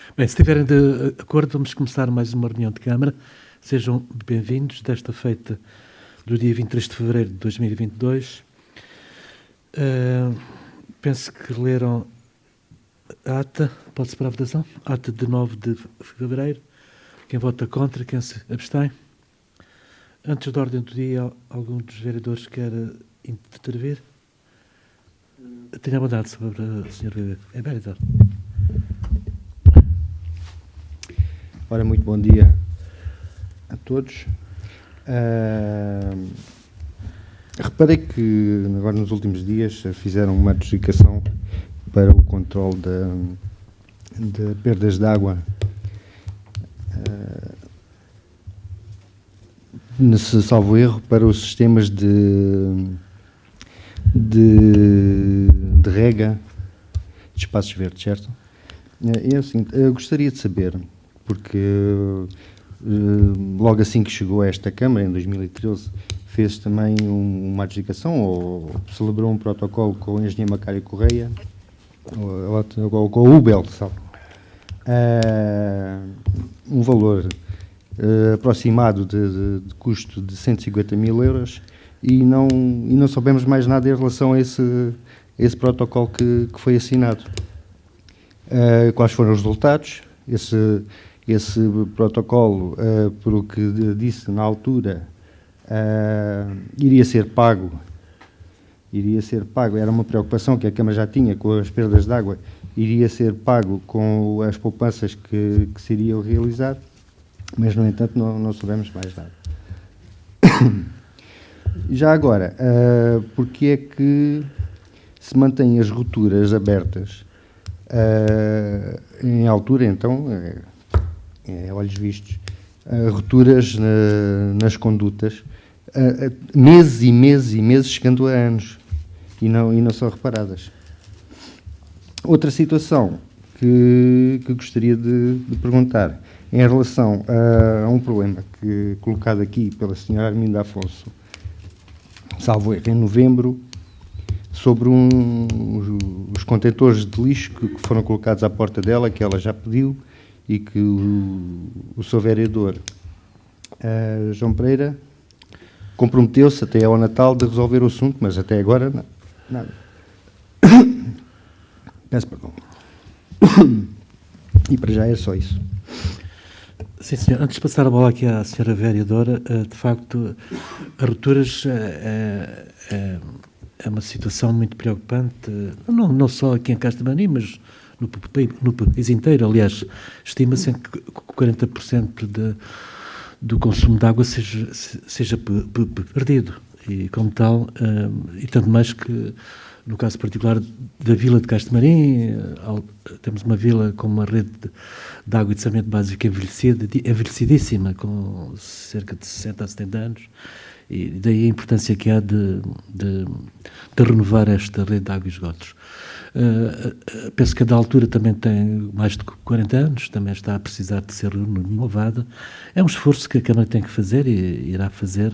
Bem, se estiverem de acordo, vamos começar mais uma reunião de Câmara. Sejam bem-vindos desta feita do dia 23 de fevereiro de 2022. Penso que leram a ata, pode-se para a votação, ata de 9 de fevereiro. Quem vota contra, quem se abstém? Antes da ordem do dia, algum dos vereadores quer intervir? Tenha a bondade sobre a senhora vereador. Ora, muito bom dia a todos. Reparei que agora nos últimos dias fizeram uma notificação para o controle de perdas de água nesse salvo erro para os sistemas de rega de espaços verdes, certo? É assim, eu gostaria de saber, porque logo assim que chegou a esta Câmara, em 2013, fez também uma adjudicação, ou celebrou um protocolo com o engenheiro Macário Correia, ou com o UBEL, sabe? Um valor aproximado de custo de 150 mil euros e não soubemos mais nada em relação a esse protocolo que foi assinado. Quais foram os resultados? Esse protocolo, por o que disse na altura, iria ser pago, era uma preocupação que a Câmara já tinha com as perdas de água, iria ser pago com as poupanças que se iriam realizar, mas, no entanto, não soubemos mais nada. Já agora, porque é que se mantêm as rupturas abertas em altura, então, olhos vistos, rupturas nas condutas, meses e meses e meses, chegando a anos, e não são reparadas. Outra situação que gostaria de perguntar, em relação a um problema colocado aqui pela senhora Arminda Afonso, salvo erro, em novembro, sobre os contentores de lixo que foram colocados à porta dela, que ela já pediu, e que o seu vereador, João Pereira, comprometeu-se até ao Natal de resolver o assunto, mas até agora nada. Peço perdão. E para já é só isso. Sim, senhor. Antes de passar a bola aqui à senhora vereadora, de facto, as rupturas é uma situação muito preocupante, não só aqui em Castro-Marim, mas no país inteiro. Aliás, estima-se que 40% do consumo de água seja perdido. E como tal, e tanto mais que, no caso particular da vila de Castro-Marim, temos uma vila com uma rede de água e de saneamento básico envelhecidíssima, com cerca de 60 a 70 anos, e daí a importância que há de renovar esta rede de água e esgotos. Penso que a da altura também tem mais de 40 anos, também está a precisar de ser renovada. É um esforço que a Câmara tem que fazer e irá fazer,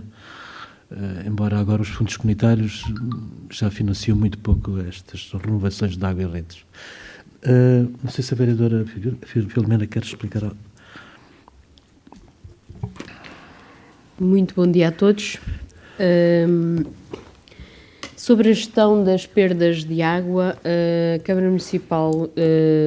embora agora os fundos comunitários já financiam muito pouco estas renovações de água e redes. Não sei se a vereadora Filomena quer explicar. Muito bom dia a todos. Sobre a gestão das perdas de água, a Câmara Municipal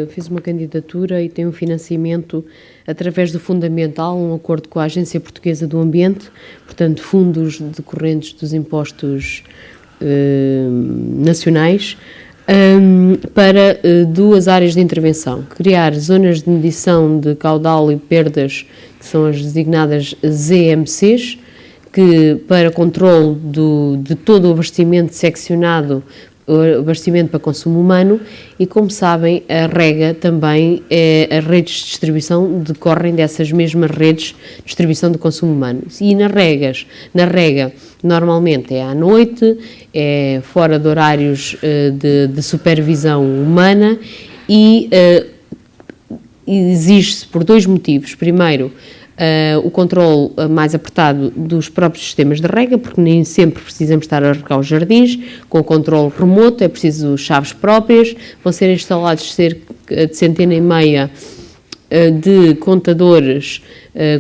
fez uma candidatura e tem um financiamento através do Fundamental, um acordo com a Agência Portuguesa do Ambiente, portanto, fundos decorrentes dos impostos nacionais, para duas áreas de intervenção: criar zonas de medição de caudal e perdas, que são as designadas ZMCs, que para controle de todo o abastecimento seccionado, o abastecimento para consumo humano, e, como sabem, a rega também, as redes de distribuição decorrem dessas mesmas redes de distribuição de consumo humano. E na rega, normalmente é à noite, é fora de horários de supervisão humana e exige-se por dois motivos. Primeiro, o controle mais apertado dos próprios sistemas de rega, porque nem sempre precisamos estar a regar os jardins. Com o controle remoto é preciso chaves próprias, vão ser instalados cerca de 150 de contadores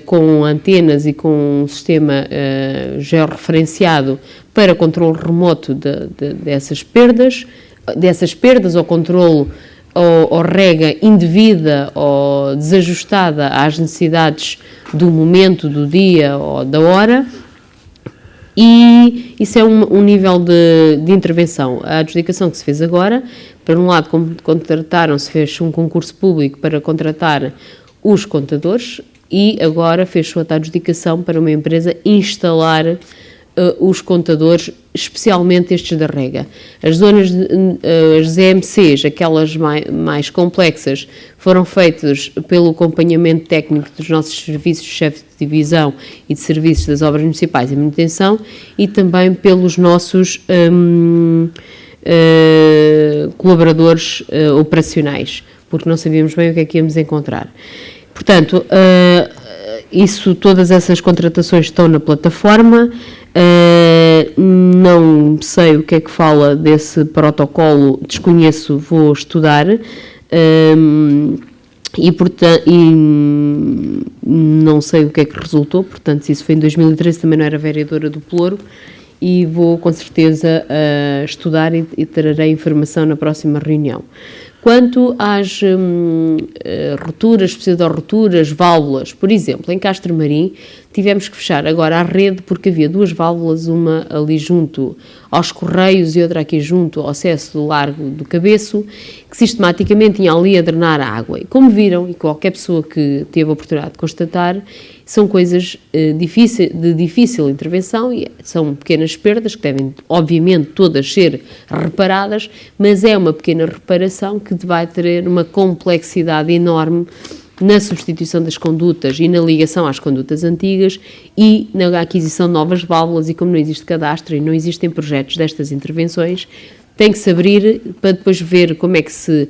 com antenas e com um sistema georreferenciado para controle remoto dessas perdas ou controle ou rega indevida ou desajustada às necessidades do momento, do dia ou da hora. E isso é um nível de intervenção. A adjudicação que se fez agora, por um lado, se fez um concurso público para contratar os contadores e agora fez outra adjudicação para uma empresa instalar os contadores, especialmente estes da rega. As zonas, as ZMCs, aquelas mais complexas, foram feitas pelo acompanhamento técnico dos nossos serviços de chefe de divisão e de serviços das obras municipais e manutenção e também pelos nossos colaboradores operacionais, porque não sabíamos bem o que é que íamos encontrar. Portanto, todas essas contratações estão na plataforma. Não sei o que é que fala desse protocolo, desconheço, vou estudar. E não sei o que é que resultou, portanto, se isso foi em 2013, também não era vereadora do Pelouro, e vou com certeza estudar e trarei informação na próxima reunião. Quanto às roturas, pseudo-roturas, válvulas, por exemplo, em Castro Marim, tivemos que fechar agora a rede porque havia duas válvulas, uma ali junto aos Correios e outra aqui junto ao acesso do Largo do Cabeço, que sistematicamente iam ali a drenar a água. E como viram, e qualquer pessoa que teve a oportunidade de constatar, são coisas de difícil intervenção e são pequenas perdas que devem, obviamente, todas ser reparadas, mas é uma pequena reparação que vai ter uma complexidade enorme na substituição das condutas e na ligação às condutas antigas e na aquisição de novas válvulas, e como não existe cadastro e não existem projetos destas intervenções, tem que se abrir para depois ver como é que se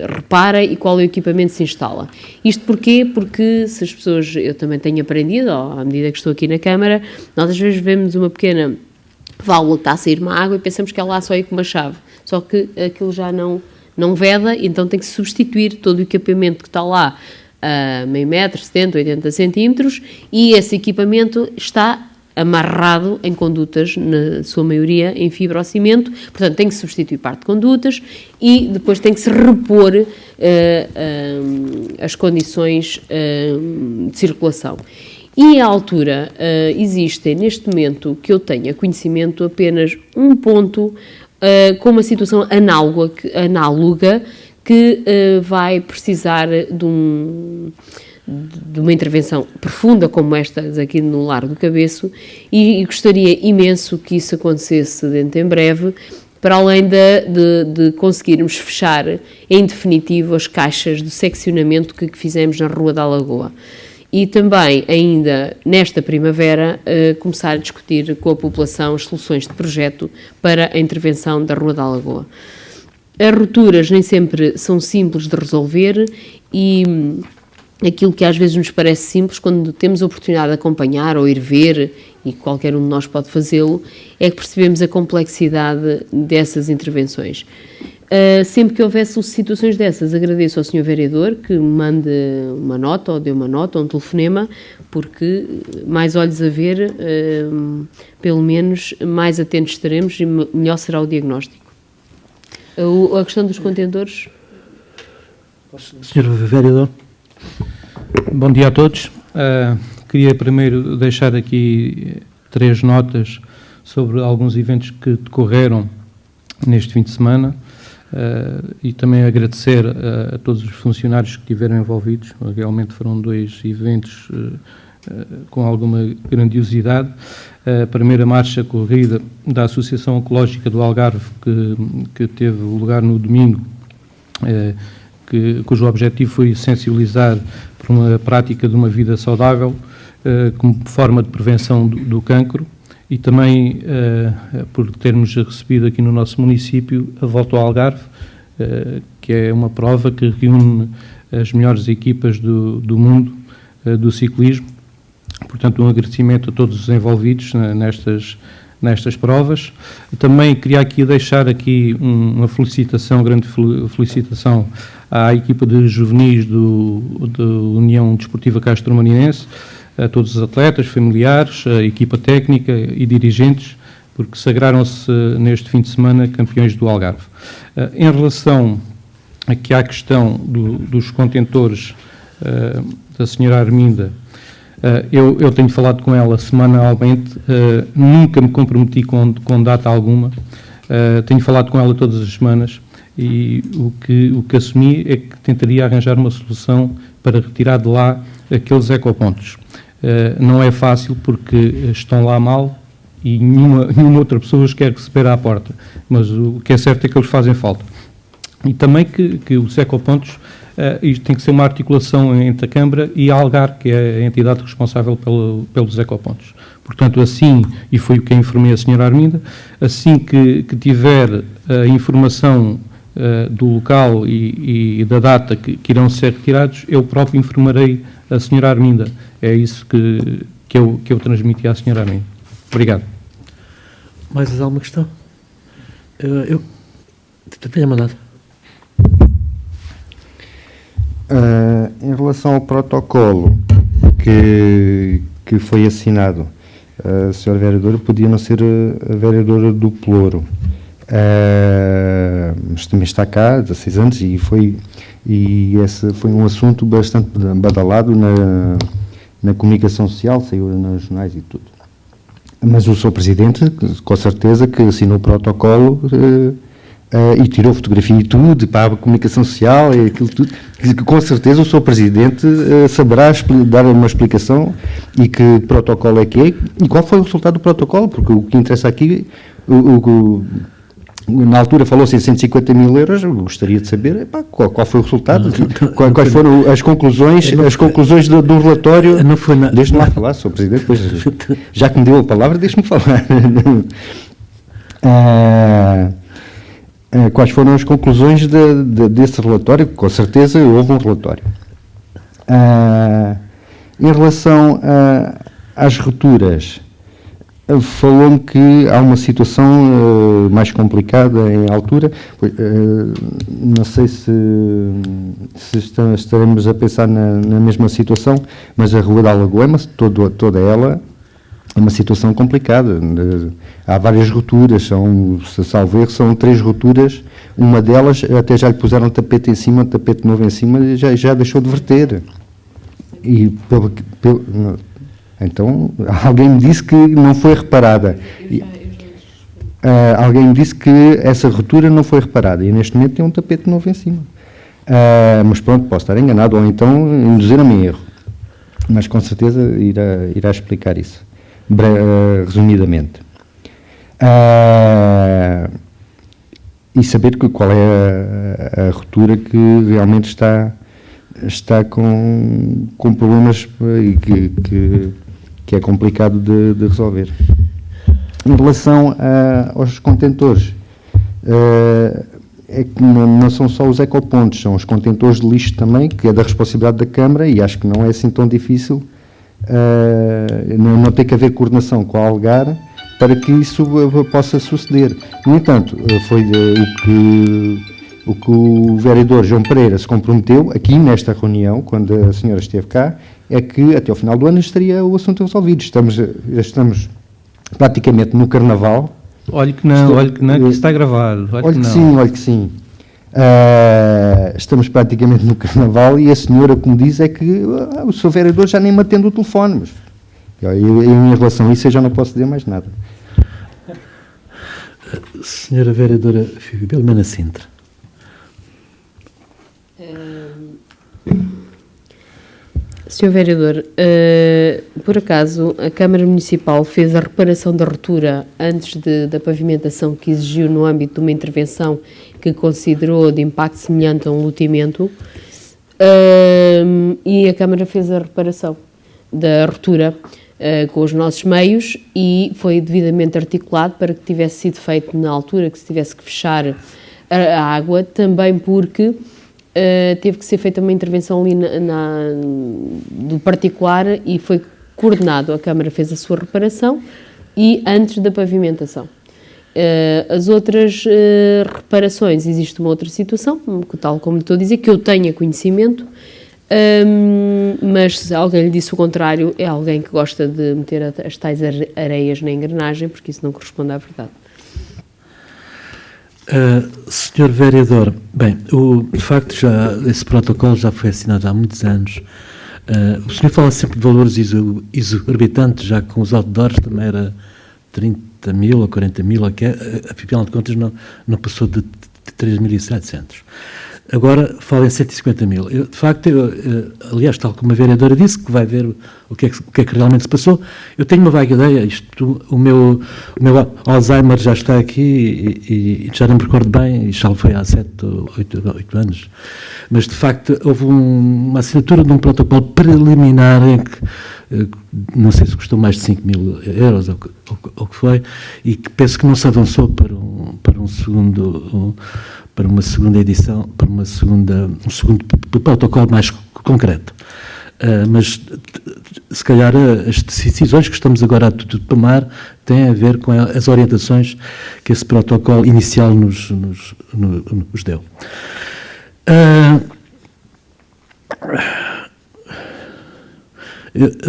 repara e qual é o equipamento que se instala. Isto porquê? Porque se as pessoas, eu também tenho aprendido, à medida que estou aqui na Câmara, nós às vezes vemos uma pequena válvula que está a sair uma água e pensamos que é lá só ir com uma chave, só que aquilo já não veda, então tem que se substituir todo o equipamento que está lá a meio metro, 70, 80 centímetros, e esse equipamento está amarrado em condutas, na sua maioria em fibrocimento, portanto tem que se substituir parte de condutas e depois tem que se repor as condições de circulação. E à altura existem neste momento que eu tenha conhecimento apenas um ponto com uma situação análoga que vai precisar de uma intervenção profunda como esta aqui no Largo do Cabeço e gostaria imenso que isso acontecesse dentro em breve, para além de conseguirmos fechar em definitivo as caixas de seccionamento que fizemos na Rua da Lagoa. E também, ainda nesta primavera, começar a discutir com a população as soluções de projeto para a intervenção da Rua da Lagoa. As rupturas nem sempre são simples de resolver e aquilo que às vezes nos parece simples, quando temos a oportunidade de acompanhar ou ir ver, e qualquer um de nós pode fazê-lo, é que percebemos a complexidade dessas intervenções. Sempre que houvesse situações dessas, agradeço ao Sr. Vereador que me mande uma nota, ou dê uma nota, ou um telefonema, porque mais olhos a ver, pelo menos mais atentos estaremos e melhor será o diagnóstico. A questão dos contentores... Sr. Vereador. Bom dia a todos. Queria primeiro deixar aqui 3 notas sobre alguns eventos que decorreram neste fim de semana e também agradecer a todos os funcionários que estiveram envolvidos. Realmente foram 2 eventos com alguma grandiosidade. A primeira marcha corrida da Associação Ecológica do Algarve, que teve lugar no domingo, cujo objetivo foi sensibilizar por uma prática de uma vida saudável como forma de prevenção do cancro e também por termos recebido aqui no nosso município a Volta ao Algarve, que é uma prova que reúne as melhores equipas do mundo do ciclismo. Portanto, um agradecimento a todos os envolvidos nestas provas. Também queria aqui deixar aqui uma felicitação, grande felicitação à equipa de juvenis da União Desportiva Castromarinense, a todos os atletas, familiares, a equipa técnica e dirigentes, porque sagraram-se neste fim de semana campeões do Algarve. Em relação aqui à questão dos contentores da senhora Arminda, eu tenho falado com ela semanalmente, nunca me comprometi com data alguma, tenho falado com ela todas as semanas e o que assumi é que tentaria arranjar uma solução para retirar de lá aqueles ecopontos. Não é fácil porque estão lá mal e nenhuma outra pessoa os quer receber à porta, mas o que é certo é que eles fazem falta. E também que os ecopontos, isto tem que ser uma articulação entre a Câmara e a Algar, que é a entidade responsável pelos ecopontos. Portanto, assim, e foi o que informei a senhora Arminda, assim que tiver a informação do local e da data que irão ser retirados, eu próprio informarei a senhora Arminda. É isso que eu transmiti à senhora Arminda. Obrigado. Mais alguma questão? Eu tenho mandado. Em relação ao protocolo que foi assinado, a senhora vereadora podia não ser a vereadora do Pelouro, mas também está cá há 16 anos e esse foi um assunto bastante badalado na comunicação social, saiu nos jornais e tudo. Mas o Sr. Presidente, com certeza, que assinou o protocolo e tirou fotografia e tudo para a comunicação social e aquilo tudo, com certeza o Sr. Presidente saberá dar uma explicação e que protocolo é que é e qual foi o resultado do protocolo, porque o que interessa aqui, na altura falou-se em 150 mil euros, eu gostaria de saber qual foi o resultado, quais foram as conclusões do relatório. Não foi na... Deixe-me lá falar, Sr. Presidente, depois, já que me deu a palavra, deixe-me falar. Quais foram as conclusões desse relatório? Com certeza houve um relatório. Em relação às rupturas, falou-me que há uma situação mais complicada em altura. Não sei se estaremos a pensar na mesma situação, mas a Rua da Alagoema, toda ela, é uma situação complicada. Há várias rupturas, se salvo erro, são 3 rupturas. Uma delas, até já lhe puseram tapete em cima, tapete novo em cima, e já deixou de verter. Então, alguém me disse que não foi reparada. Alguém me disse que essa ruptura não foi reparada e neste momento tem um tapete novo em cima. Mas pronto, posso estar enganado, ou então induziram-me em erro. Mas com certeza irá explicar isso, resumidamente. E saber qual é a ruptura que realmente está com problemas e que é complicado de resolver. Em relação aos contentores, é que não são só os ecopontos, são os contentores de lixo também, que é da responsabilidade da Câmara e acho que não é assim tão difícil, não tem que haver coordenação com a Algar para que isso possa suceder. No entanto, foi o que o vereador João Pereira se comprometeu aqui nesta reunião, quando a senhora esteve cá, é que até ao final do ano estaria o assunto resolvido. Estamos praticamente no Carnaval. Olhe que não, que está gravado. Olhe que sim. Estamos praticamente no Carnaval e a senhora, como diz, é que o seu vereador já nem me atende o telefone. Mas eu, em relação a isso, eu já não posso dizer mais nada. Senhora vereadora Filomena Sintra. Senhor vereador, por acaso a Câmara Municipal fez a reparação da ruptura antes da pavimentação que exigiu no âmbito de uma intervenção que considerou de impacto semelhante a um loteamento, e a Câmara fez a reparação da ruptura com os nossos meios e foi devidamente articulado para que tivesse sido feito na altura que se tivesse que fechar a água, também porque teve que ser feita uma intervenção ali do particular e foi coordenado. A Câmara fez a sua reparação, e antes da pavimentação. As outras reparações, existe uma outra situação, tal como estou a dizer, que eu tenha conhecimento, mas se alguém lhe disse o contrário, é alguém que gosta de meter as tais areias na engrenagem, porque isso não corresponde à verdade. Senhor Vereador, bem, de facto esse protocolo já foi assinado há muitos anos. O senhor fala sempre de valores exorbitantes, já que com os outdoors também era 30 mil ou 40 mil, afinal de contas não passou de 3.700. Agora fala em 150 mil. De facto, aliás, tal como a vereadora disse, que vai ver o que é que realmente se passou, eu tenho uma vaga ideia, o meu Alzheimer já está aqui e já não me recordo bem, isto já foi há 7 ou 8 anos, mas de facto houve uma assinatura de um protocolo preliminar em que, não sei se custou mais de 5 mil euros ou o que foi, e que penso que não se avançou para uma segunda edição, para um segundo protocolo mais concreto. Mas, se calhar, as decisões que estamos agora a tomar têm a ver com as orientações que esse protocolo inicial nos deu.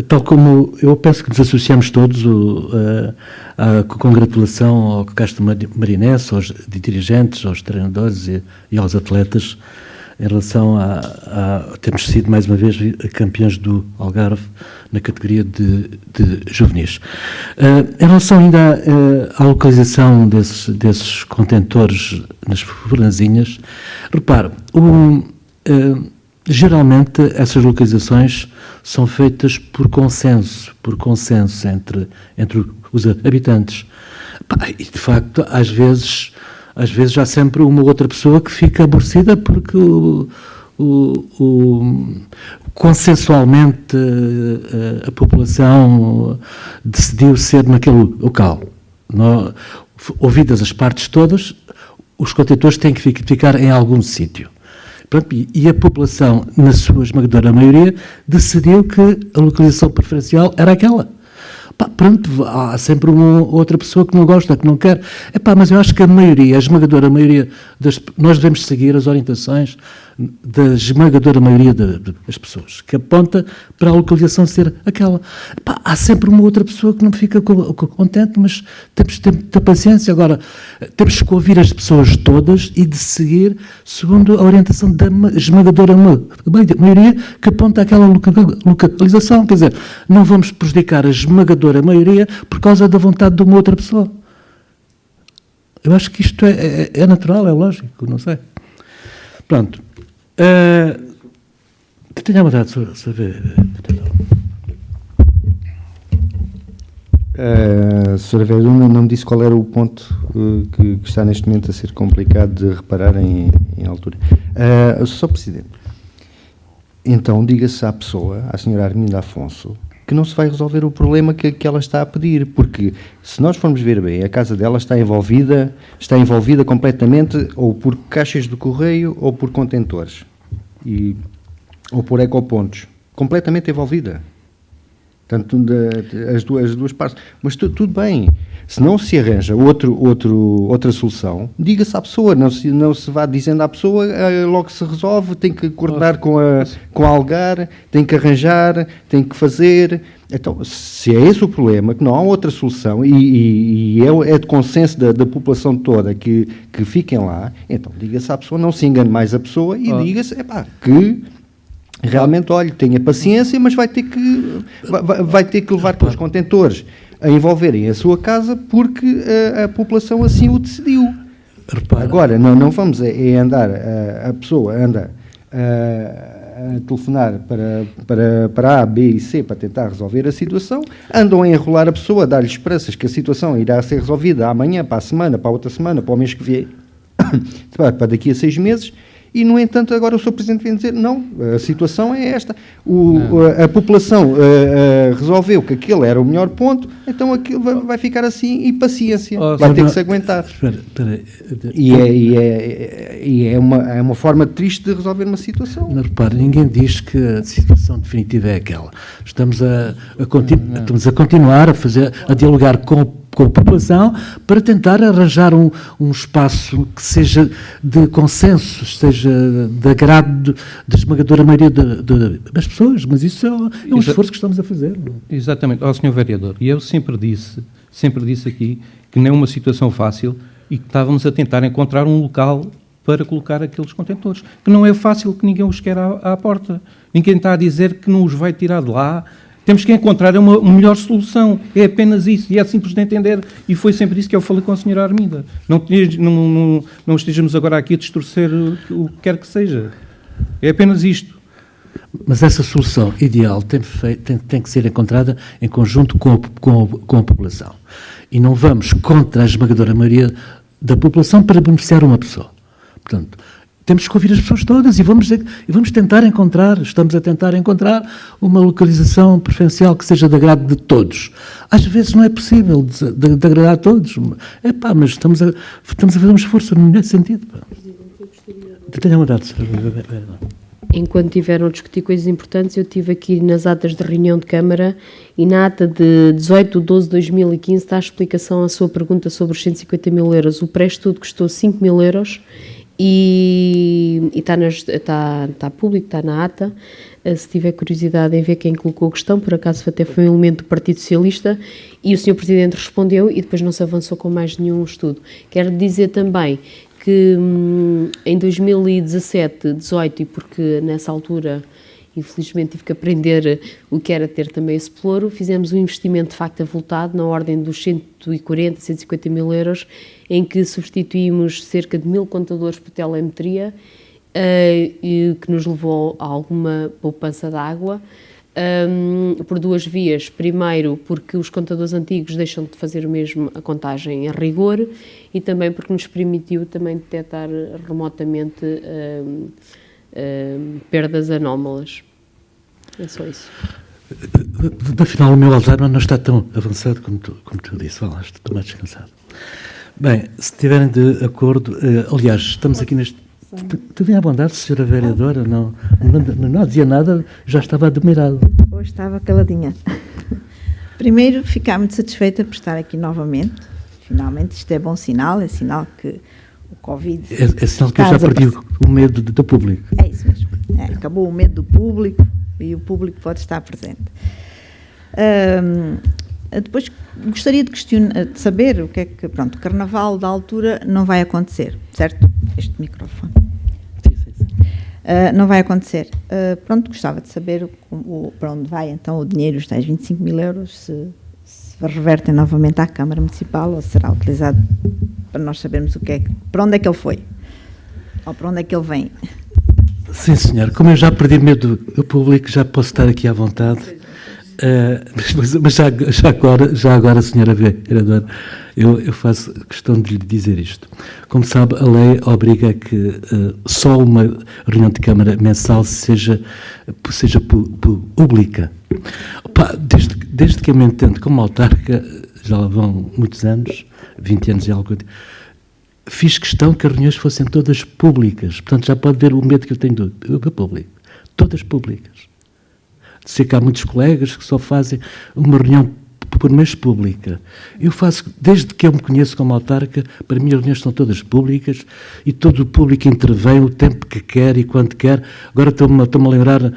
Tal como eu penso que nos associamos todos à congratulação ao Castro Marinense, aos dirigentes, aos treinadores e aos atletas, em relação a termos sido mais uma vez campeões do Algarve na categoria de juvenis. Em relação ainda à localização desses contentores nas Fernandinhas, repare, geralmente essas localizações são feitas por consenso entre os habitantes. E, de facto, às vezes há sempre uma outra pessoa que fica aborrecida porque consensualmente a população decidiu ser naquele local. Ouvidas as partes todas, os contentores têm que ficar em algum sítio. Pronto, e a população, na sua esmagadora maioria, decidiu que a localização preferencial era aquela. Pronto, há sempre uma outra pessoa que não gosta, que não quer. Mas eu acho que a esmagadora maioria nós devemos seguir as orientações da esmagadora maioria das pessoas, que aponta para a localização ser aquela. Há sempre uma outra pessoa que não fica contente, mas temos de ter paciência. Agora, temos que ouvir as pessoas todas e de seguir segundo a orientação da esmagadora maioria que aponta àquela localização. Quer dizer, não vamos prejudicar a esmagadora maioria por causa da vontade de uma outra pessoa. Eu acho que isto é natural, é lógico, não sei. Pronto. Tenho a vontade de saber. Sra. Vereadora, não me disse qual era o ponto que está neste momento a ser complicado de reparar em altura. Sr. Presidente, então diga-se à pessoa, à Sra. Arminda Afonso, que não se vai resolver o problema que ela está a pedir, porque se nós formos ver bem, a casa dela está envolvida completamente ou por caixas de correio ou por contentores, ou por ecopontos, completamente envolvida. Tanto as duas partes. Mas tudo bem. Se não se arranja outra solução, diga-se à pessoa, não se vá dizendo à pessoa, logo se resolve, tem que coordenar com a Algar, tem que arranjar, tem que fazer. Então, se é esse o problema, que não há outra solução, e é de consenso da população toda que fiquem lá, então diga-se à pessoa, não se engane mais a pessoa e diga-se, que realmente, olha, tenha paciência, mas vai ter que levar com os contentores a envolverem a sua casa porque a população assim o decidiu. Repara. Agora, não vamos andar, a pessoa anda a telefonar para A, B e C para tentar resolver a situação, andam a enrolar a pessoa, a dar-lhe esperanças que a situação irá ser resolvida amanhã, para a semana, para a outra semana, para o mês que vem, para daqui a 6 meses. E, no entanto, agora o Sr. Presidente vem dizer, não, a situação é esta. A população resolveu que aquele era o melhor ponto, então aquilo vai ficar assim e paciência. Vai ter que se aguentar. Espera aí. E é uma forma triste de resolver uma situação. Não, repare, ninguém diz que a situação definitiva é aquela. Estamos a continuar a dialogar com com a população para tentar arranjar um espaço que seja de consenso, seja de agrado da esmagadora maioria das pessoas, mas isso é um esforço que estamos a fazer. Exatamente, ao Sr. Vereador, e eu sempre disse aqui que não é uma situação fácil e que estávamos a tentar encontrar um local para colocar aqueles contentores, que não é fácil, que ninguém os quer à porta. Ninguém está a dizer que não os vai tirar de lá. Temos que encontrar uma melhor solução. É apenas isso. E é simples de entender. E foi sempre isso que eu falei com a Sra. Arminda. Não estejamos agora aqui a distorcer o que quer que seja. É apenas isto. Mas essa solução ideal tem que ser encontrada em conjunto com a população. E não vamos contra a esmagadora maioria da população para beneficiar uma pessoa. Portanto, temos que ouvir as pessoas todas e vamos tentar estamos a tentar encontrar uma localização preferencial que seja de agrado de todos. Às vezes não é possível de agradar a todos. Mas estamos a fazer um esforço nesse sentido. Tenha uma data, Sr. Vereador. Enquanto tiveram a discutir coisas importantes, eu estive aqui nas atas de reunião de Câmara e na ata de 18/12/2015 está a explicação à sua pergunta sobre os 150 mil euros. O pré-estudo custou 5 mil euros e está público, está na ata. Se tiver curiosidade em ver quem colocou a questão, por acaso até foi um elemento do Partido Socialista, e o Sr. Presidente respondeu e depois não se avançou com mais nenhum estudo. Quero dizer também que em 2017, 18, e porque nessa altura, infelizmente, tive que aprender o que era ter também esse pelouro, fizemos um investimento de facto avultado na ordem dos 140, 150 mil euros, em que substituímos cerca de 1000 contadores por telemetria, que nos levou a alguma poupança de água, por duas vias. Primeiro, porque os contadores antigos deixam de fazer o mesmo a contagem a rigor, e também porque nos permitiu também detectar remotamente perdas anómalas. É só isso. Afinal, o meu Alzheimer não está tão avançado como tu disse, falaste, estou mais descansado. Bem, se estiverem de acordo, aliás, estamos aqui neste... Tenha a bondade, Sra. Vereadora, não dizia nada, já estava admirado. Hoje estava caladinha. Primeiro, ficar muito satisfeita por estar aqui novamente. Finalmente, isto é bom sinal, é sinal que o Covid... É sinal que eu já perdi o medo do público. É isso mesmo. Acabou o medo do público e o público pode estar presente. Depois, gostaria de saber o que é que... Pronto, o Carnaval da altura não vai acontecer, certo? Este microfone. Sim. Não vai acontecer. Pronto, gostava de saber para onde vai então o dinheiro, os tais 25 mil euros, se revertem novamente à Câmara Municipal ou será utilizado para nós sabermos para onde é que ele foi ou para onde é que ele vem. Sim, senhor. Como eu já perdi medo do público, já posso estar aqui à vontade. Mas já agora, Sra. Vereadora, eu faço questão de lhe dizer isto. Como sabe, a lei obriga a que só uma reunião de Câmara mensal seja pública. Desde que eu me entendo como autarca, já lá vão muitos anos, 20 anos e algo, fiz questão que as reuniões fossem todas públicas. Portanto, já pode ver o medo que eu tenho do público. Todas públicas. Sei que há muitos colegas que só fazem uma reunião por mês pública. Eu faço, desde que eu me conheço como autarca, para mim as reuniões são todas públicas e todo o público intervém o tempo que quer e quando quer. Agora estou-me a lembrar,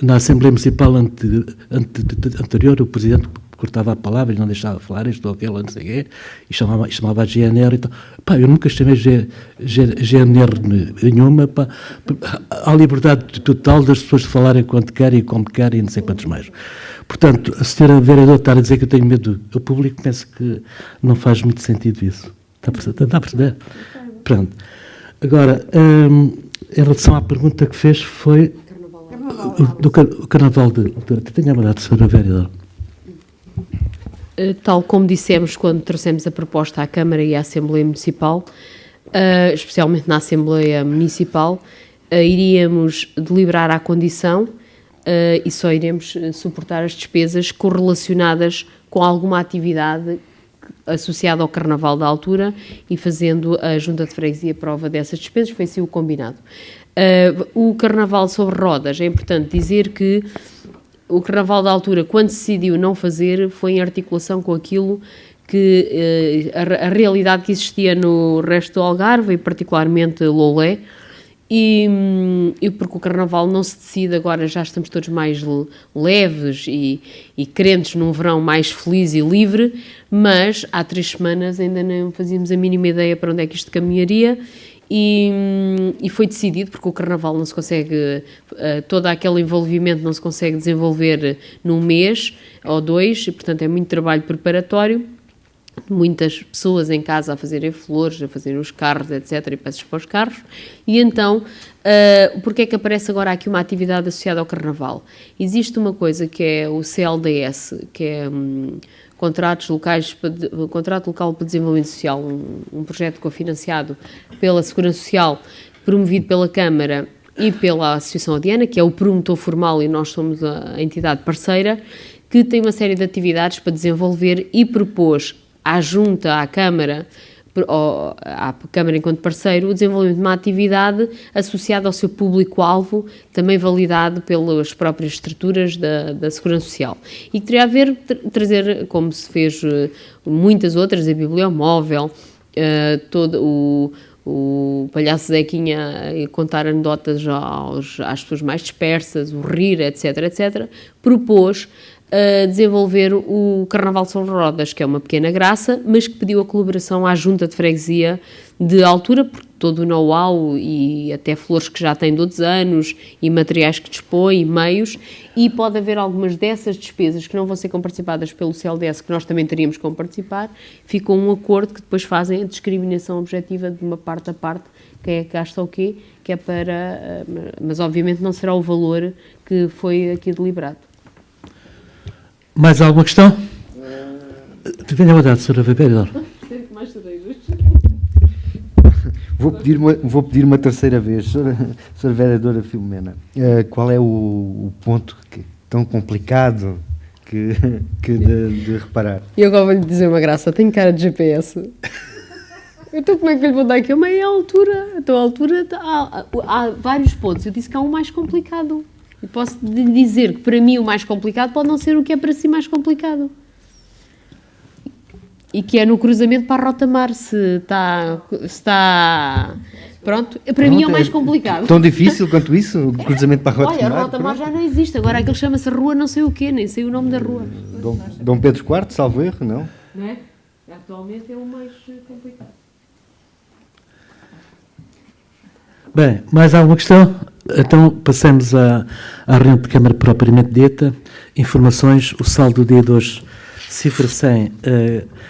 na Assembleia Municipal anterior, o Presidente cortava a palavra e não deixava falar isto ou aquilo, não sei o quê, e chamava a GNR e tal. Eu nunca chamei GNR nenhuma. Há liberdade total das pessoas de falarem quando querem e como querem e não sei quantos mais. Portanto, a Sra. Vereadora está a dizer que eu tenho medo do público, penso que não faz muito sentido isso. Está a perceber? Pronto. Agora, em relação à pergunta que fez, foi do Carnaval de altura. Tenha a verdade, Sra. Vereadora. Tal como dissemos quando trouxemos a proposta à Câmara e à Assembleia Municipal, especialmente na Assembleia Municipal, iríamos deliberar à condição e só iremos suportar as despesas correlacionadas com alguma atividade associada ao Carnaval da altura e fazendo a Junta de Freguesia prova dessas despesas, foi assim o combinado. O Carnaval sobre rodas, é importante dizer que o Carnaval da altura, quando se decidiu não fazer, foi em articulação com aquilo que a realidade que existia no resto do Algarve, e particularmente Loulé, e porque o Carnaval não se decide agora, já estamos todos mais leves e crentes num verão mais feliz e livre, mas há 3 semanas ainda não fazíamos a mínima ideia para onde é que isto caminharia, e foi decidido, porque o Carnaval não se consegue, todo aquele envolvimento não se consegue desenvolver num mês ou 2, e portanto é muito trabalho preparatório, muitas pessoas em casa a fazerem flores, a fazerem os carros, etc., e peças para os carros, e então, porque é que aparece agora aqui uma atividade associada ao Carnaval? Existe uma coisa que é o CLDS, que é Contrato Local para Desenvolvimento Social, um projeto cofinanciado pela Segurança Social, promovido pela Câmara e pela Associação Odiana, que é o promotor formal e nós somos a entidade parceira, que tem uma série de atividades para desenvolver e propôs à Junta, à Câmara, à Câmara enquanto parceiro, o desenvolvimento de uma atividade associada ao seu público-alvo, também validado pelas próprias estruturas da Segurança Social. E que teria a ver, trazer, como se fez muitas outras, a Bibliomóvel, todo o Palhaço Zequinha contar anedotas às pessoas mais dispersas, o rir, etc., etc., propôs desenvolver o Carnaval de São Rodas, que é uma pequena graça, mas que pediu a colaboração à Junta de Freguesia de altura, porque todo o know-how e até flores que já tem de outros anos e materiais que dispõe e meios, e pode haver algumas dessas despesas que não vão ser comparticipadas pelo CLDS, que nós também teríamos que participar, ficou um acordo que depois fazem a discriminação objetiva de uma parte a parte, quem é que gasta o quê, que é para... mas obviamente não será o valor que foi aqui deliberado. Mais alguma questão? Tenha vontade, Sra. Vereadora. Vou pedir uma terceira vez, Sra. Vereadora Filomena. Qual é o ponto tão complicado de reparar? E agora vou-lhe dizer uma graça, tenho cara de GPS. Então como é que lhe vou dar aqui? Mas é a altura. Então a altura há vários pontos. Eu disse que há um mais complicado. E posso dizer que para mim o mais complicado pode não ser o que é para si mais complicado. E que é no cruzamento para a Rota Mar, se está... Pronto, para mim é o mais complicado. Tão difícil quanto isso, o cruzamento para a Rota Mar? Olha, a Rota Mar já não existe, agora aquilo chama-se Rua não sei o quê, nem sei o nome da rua. Dom Pedro IV, salvo erro, não? Não é? Atualmente é o mais complicado. Bem, mais alguma questão? Então, passemos à reunião de Câmara propriamente dita. Informações, o saldo do dia de hoje, cifra 100,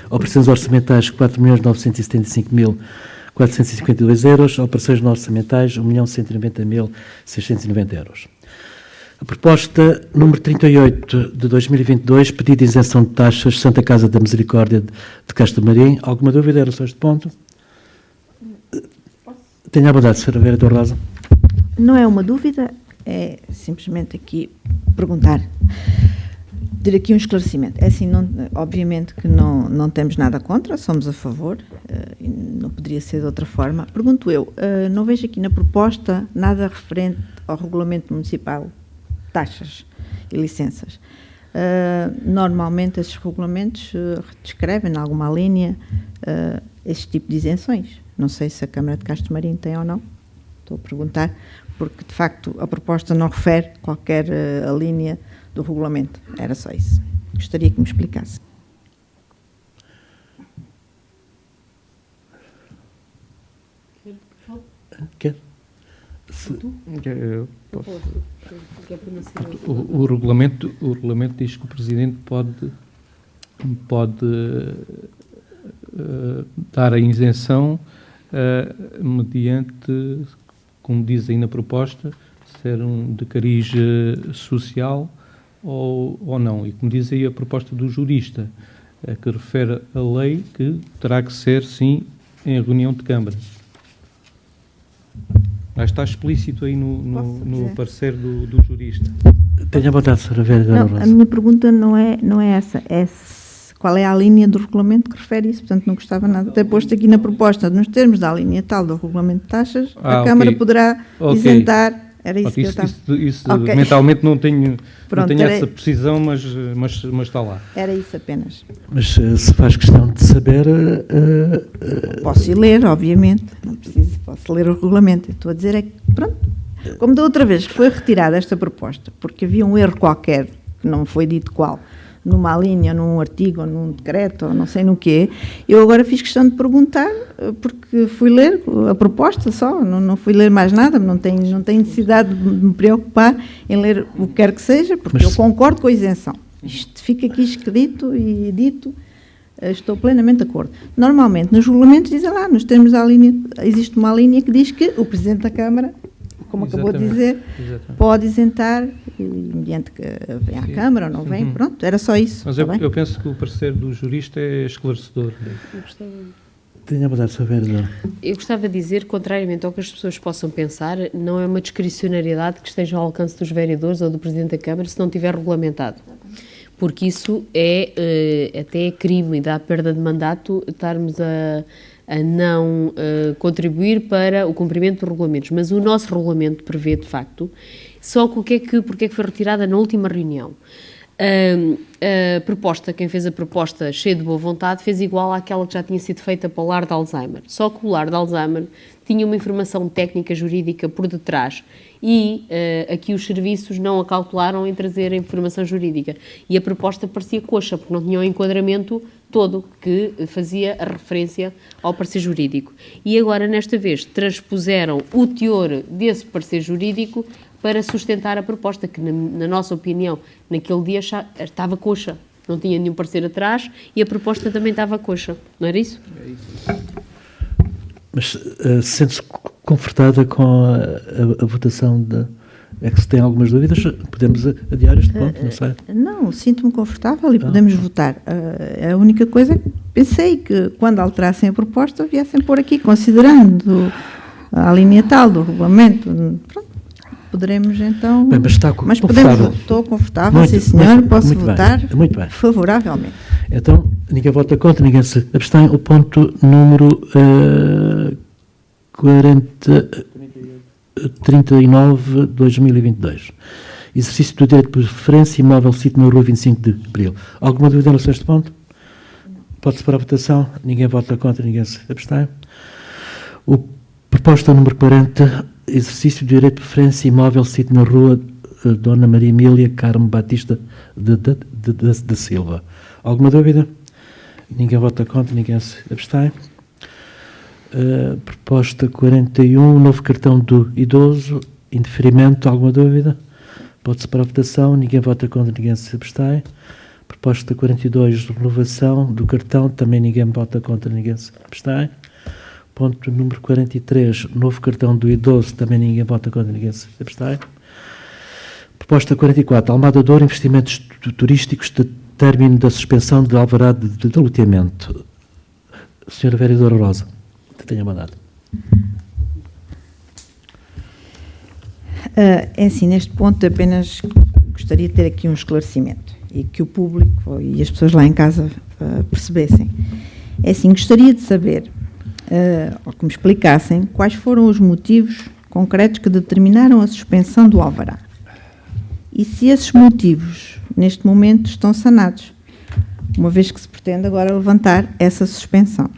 operações orçamentais 4.975.452 euros, operações não orçamentais 1.190.690 euros. A proposta número 38 de 2022, pedido de isenção de taxas, Santa Casa da Misericórdia de Castro Marim. Alguma dúvida em relação a este ponto? Tenha a bondade, Sra. Vereadora Rosa. Não é uma dúvida, é simplesmente aqui perguntar, ter aqui um esclarecimento. É assim, obviamente que não temos nada contra, somos a favor, não poderia ser de outra forma. Pergunto eu, não vejo aqui na proposta nada referente ao regulamento municipal, taxas e licenças. Normalmente esses regulamentos descrevem, em alguma linha, este tipo de isenções. Não sei se a Câmara de Castro Marim tem ou não. Estou a perguntar, porque de facto a proposta não refere qualquer linha do regulamento. Era só isso. Gostaria que me explicasse. Quer? Eu posso. O regulamento diz que o Presidente pode dar a isenção mediante, como diz aí na proposta, ser de cariz social ou não. E como diz aí a proposta do jurista, que refere a lei, que terá que ser, sim, em reunião de Câmara. Mas está explícito aí no parecer do jurista. Tenha vontade, Sra. Vereadora Rosa. A minha pergunta não é essa, é qual é a linha do regulamento que refere isso, portanto não gostava nada de ter posto aqui na proposta, nos termos da linha tal do regulamento de taxas, a Câmara poderá isentar Era isso Pronto, que eu estava... isso Ok. mentalmente não tenho Pronto, essa era- precisão, mas está lá. Era isso apenas. Mas se faz questão de saber, Posso ir ler, obviamente, não preciso, posso ler o regulamento. Eu estou a dizer é que, pronto, como da outra vez que foi retirada esta proposta, porque havia um erro qualquer, que não foi dito qual, numa linha, num artigo, ou num decreto, ou não sei no quê, eu agora fiz questão de perguntar, porque fui ler a proposta só, não fui ler mais nada, não tenho necessidade de me preocupar em ler o que quer que seja, porque Mas eu se- concordo com a isenção. Isto fica aqui escrito e dito. Estou plenamente de acordo. Normalmente, nos regulamentos dizem lá, nos termos da linha, existe uma linha que diz que o Presidente da Câmara, como acabou de Exatamente. dizer, Exatamente. pode isentar, mediante que venha à Sim. Câmara ou não vem, Uhum. pronto, era só isso. Mas está bem? eu penso que o parecer do jurista é esclarecedor. tenha a vontade de saber. Eu gostava de dizer, contrariamente ao que as pessoas possam pensar, não é uma discricionariedade que esteja ao alcance dos vereadores ou do Presidente da Câmara se não tiver regulamentado. Porque isso é até crime e dá perda de mandato estarmos a não contribuir para o cumprimento dos regulamentos. Mas o nosso regulamento prevê, de facto, só porque é que foi retirada na última reunião. A proposta, quem fez a proposta cheia de boa vontade, fez igual àquela que já tinha sido feita para o lar de Alzheimer. Só que o lar de Alzheimer tinha uma informação técnica jurídica por detrás e aqui os serviços não acautelaram em trazer a informação jurídica. E a proposta parecia coxa, porque não tinha o enquadramento todo que fazia a referência ao parecer jurídico. E agora, nesta vez, transpuseram o teor desse parecer jurídico para sustentar a proposta, que, na nossa opinião, naquele dia estava coxa. Não tinha nenhum parecer atrás e a proposta também estava coxa. Não era isso? Mas sente-se confortada com a votação é que se tem algumas dúvidas, podemos adiar este ponto, não sei. Não, sinto-me confortável e podemos votar. A única coisa que pensei que quando alterassem a proposta viessem pôr aqui, considerando a linha tal do regulamento, pronto, poderemos então... Bem, mas está podemos, confortável. estou confortável, Muito, sim senhor, muito, posso muito bem, votar muito bem. favoravelmente. Então, ninguém vota contra, ninguém se abstém. O ponto número 39 de 2022. Exercício do direito de preferência imóvel sítio na rua 25 de Abril. Alguma dúvida no sexto ponto? Pode-se para a votação. Ninguém vota contra, ninguém se abstém. Proposta número 40. Exercício do direito de preferência imóvel sítio na rua Dona Maria Emília Carmo Batista da Silva. Alguma dúvida? Ninguém vota contra, ninguém se abstém. Proposta 41, novo cartão do idoso, indeferimento, alguma dúvida? Pode-se para a votação, ninguém vota contra, ninguém se abstém. Proposta 42, renovação do cartão, também ninguém vota contra, ninguém se abstém. Ponto número 43, novo cartão do idoso, também ninguém vota contra, ninguém se abstém. Proposta 44, Almada Douro, investimentos turísticos de término da suspensão de alvará de loteamento. Senhora Vereadora Rosa, tenha mandado. É assim, neste ponto apenas gostaria de ter aqui um esclarecimento e que o público e as pessoas lá em casa percebessem. É assim, gostaria de saber, ou que me explicassem, quais foram os motivos concretos que determinaram a suspensão do alvará. E se esses motivos, neste momento, estão sanados, uma vez que se pretende agora levantar essa suspensão.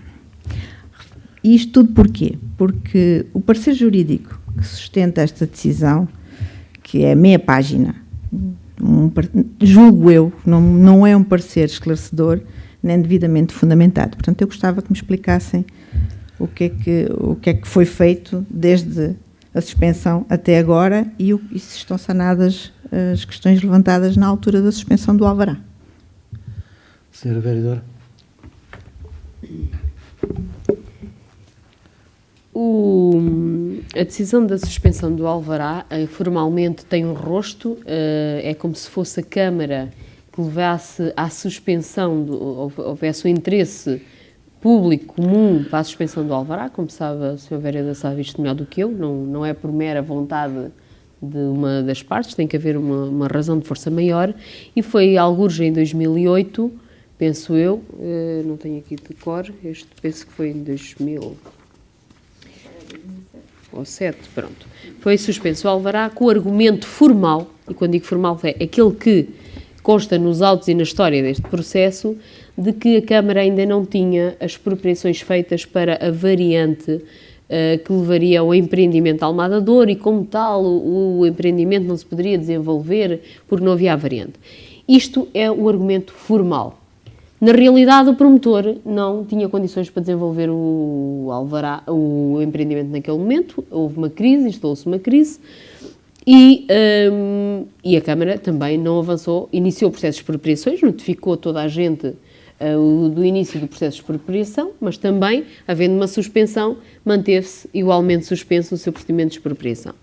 E isto tudo porquê? Porque o parecer jurídico que sustenta esta decisão, que é meia página, julgo eu, não é um parecer esclarecedor, nem devidamente fundamentado. Portanto, eu gostava que me explicassem o que é que foi feito desde a suspensão até agora e se estão sanadas as questões levantadas na altura da suspensão do alvará. Senhora Vereadora. A decisão da suspensão do alvará formalmente tem um rosto, é como se fosse a Câmara que levasse à suspensão, houvesse o interesse público comum para a suspensão do alvará, como sabe, a Sra. Vereadora sabe isto melhor do que eu, não é por mera vontade de uma das partes, tem que haver uma razão de força maior, e foi algures em 2008, penso eu, não tenho aqui de cor, penso que foi em 2000... ou 7, pronto. Foi suspenso o alvará com o argumento formal, e quando digo formal é aquele que consta nos autos e na história deste processo, de que a Câmara ainda não tinha as expropriações feitas para a variante que levaria ao empreendimento Almada Douro e, como tal, o empreendimento não se poderia desenvolver porque não havia a variante. Isto é o argumento formal. Na realidade, o promotor não tinha condições para desenvolver o empreendimento naquele momento, houve uma crise, instalou-se uma crise, e a Câmara também não avançou, iniciou o processo de expropriações, notificou toda a gente do início do processo de expropriação, mas também, havendo uma suspensão, manteve-se igualmente suspenso o seu procedimento de expropriação.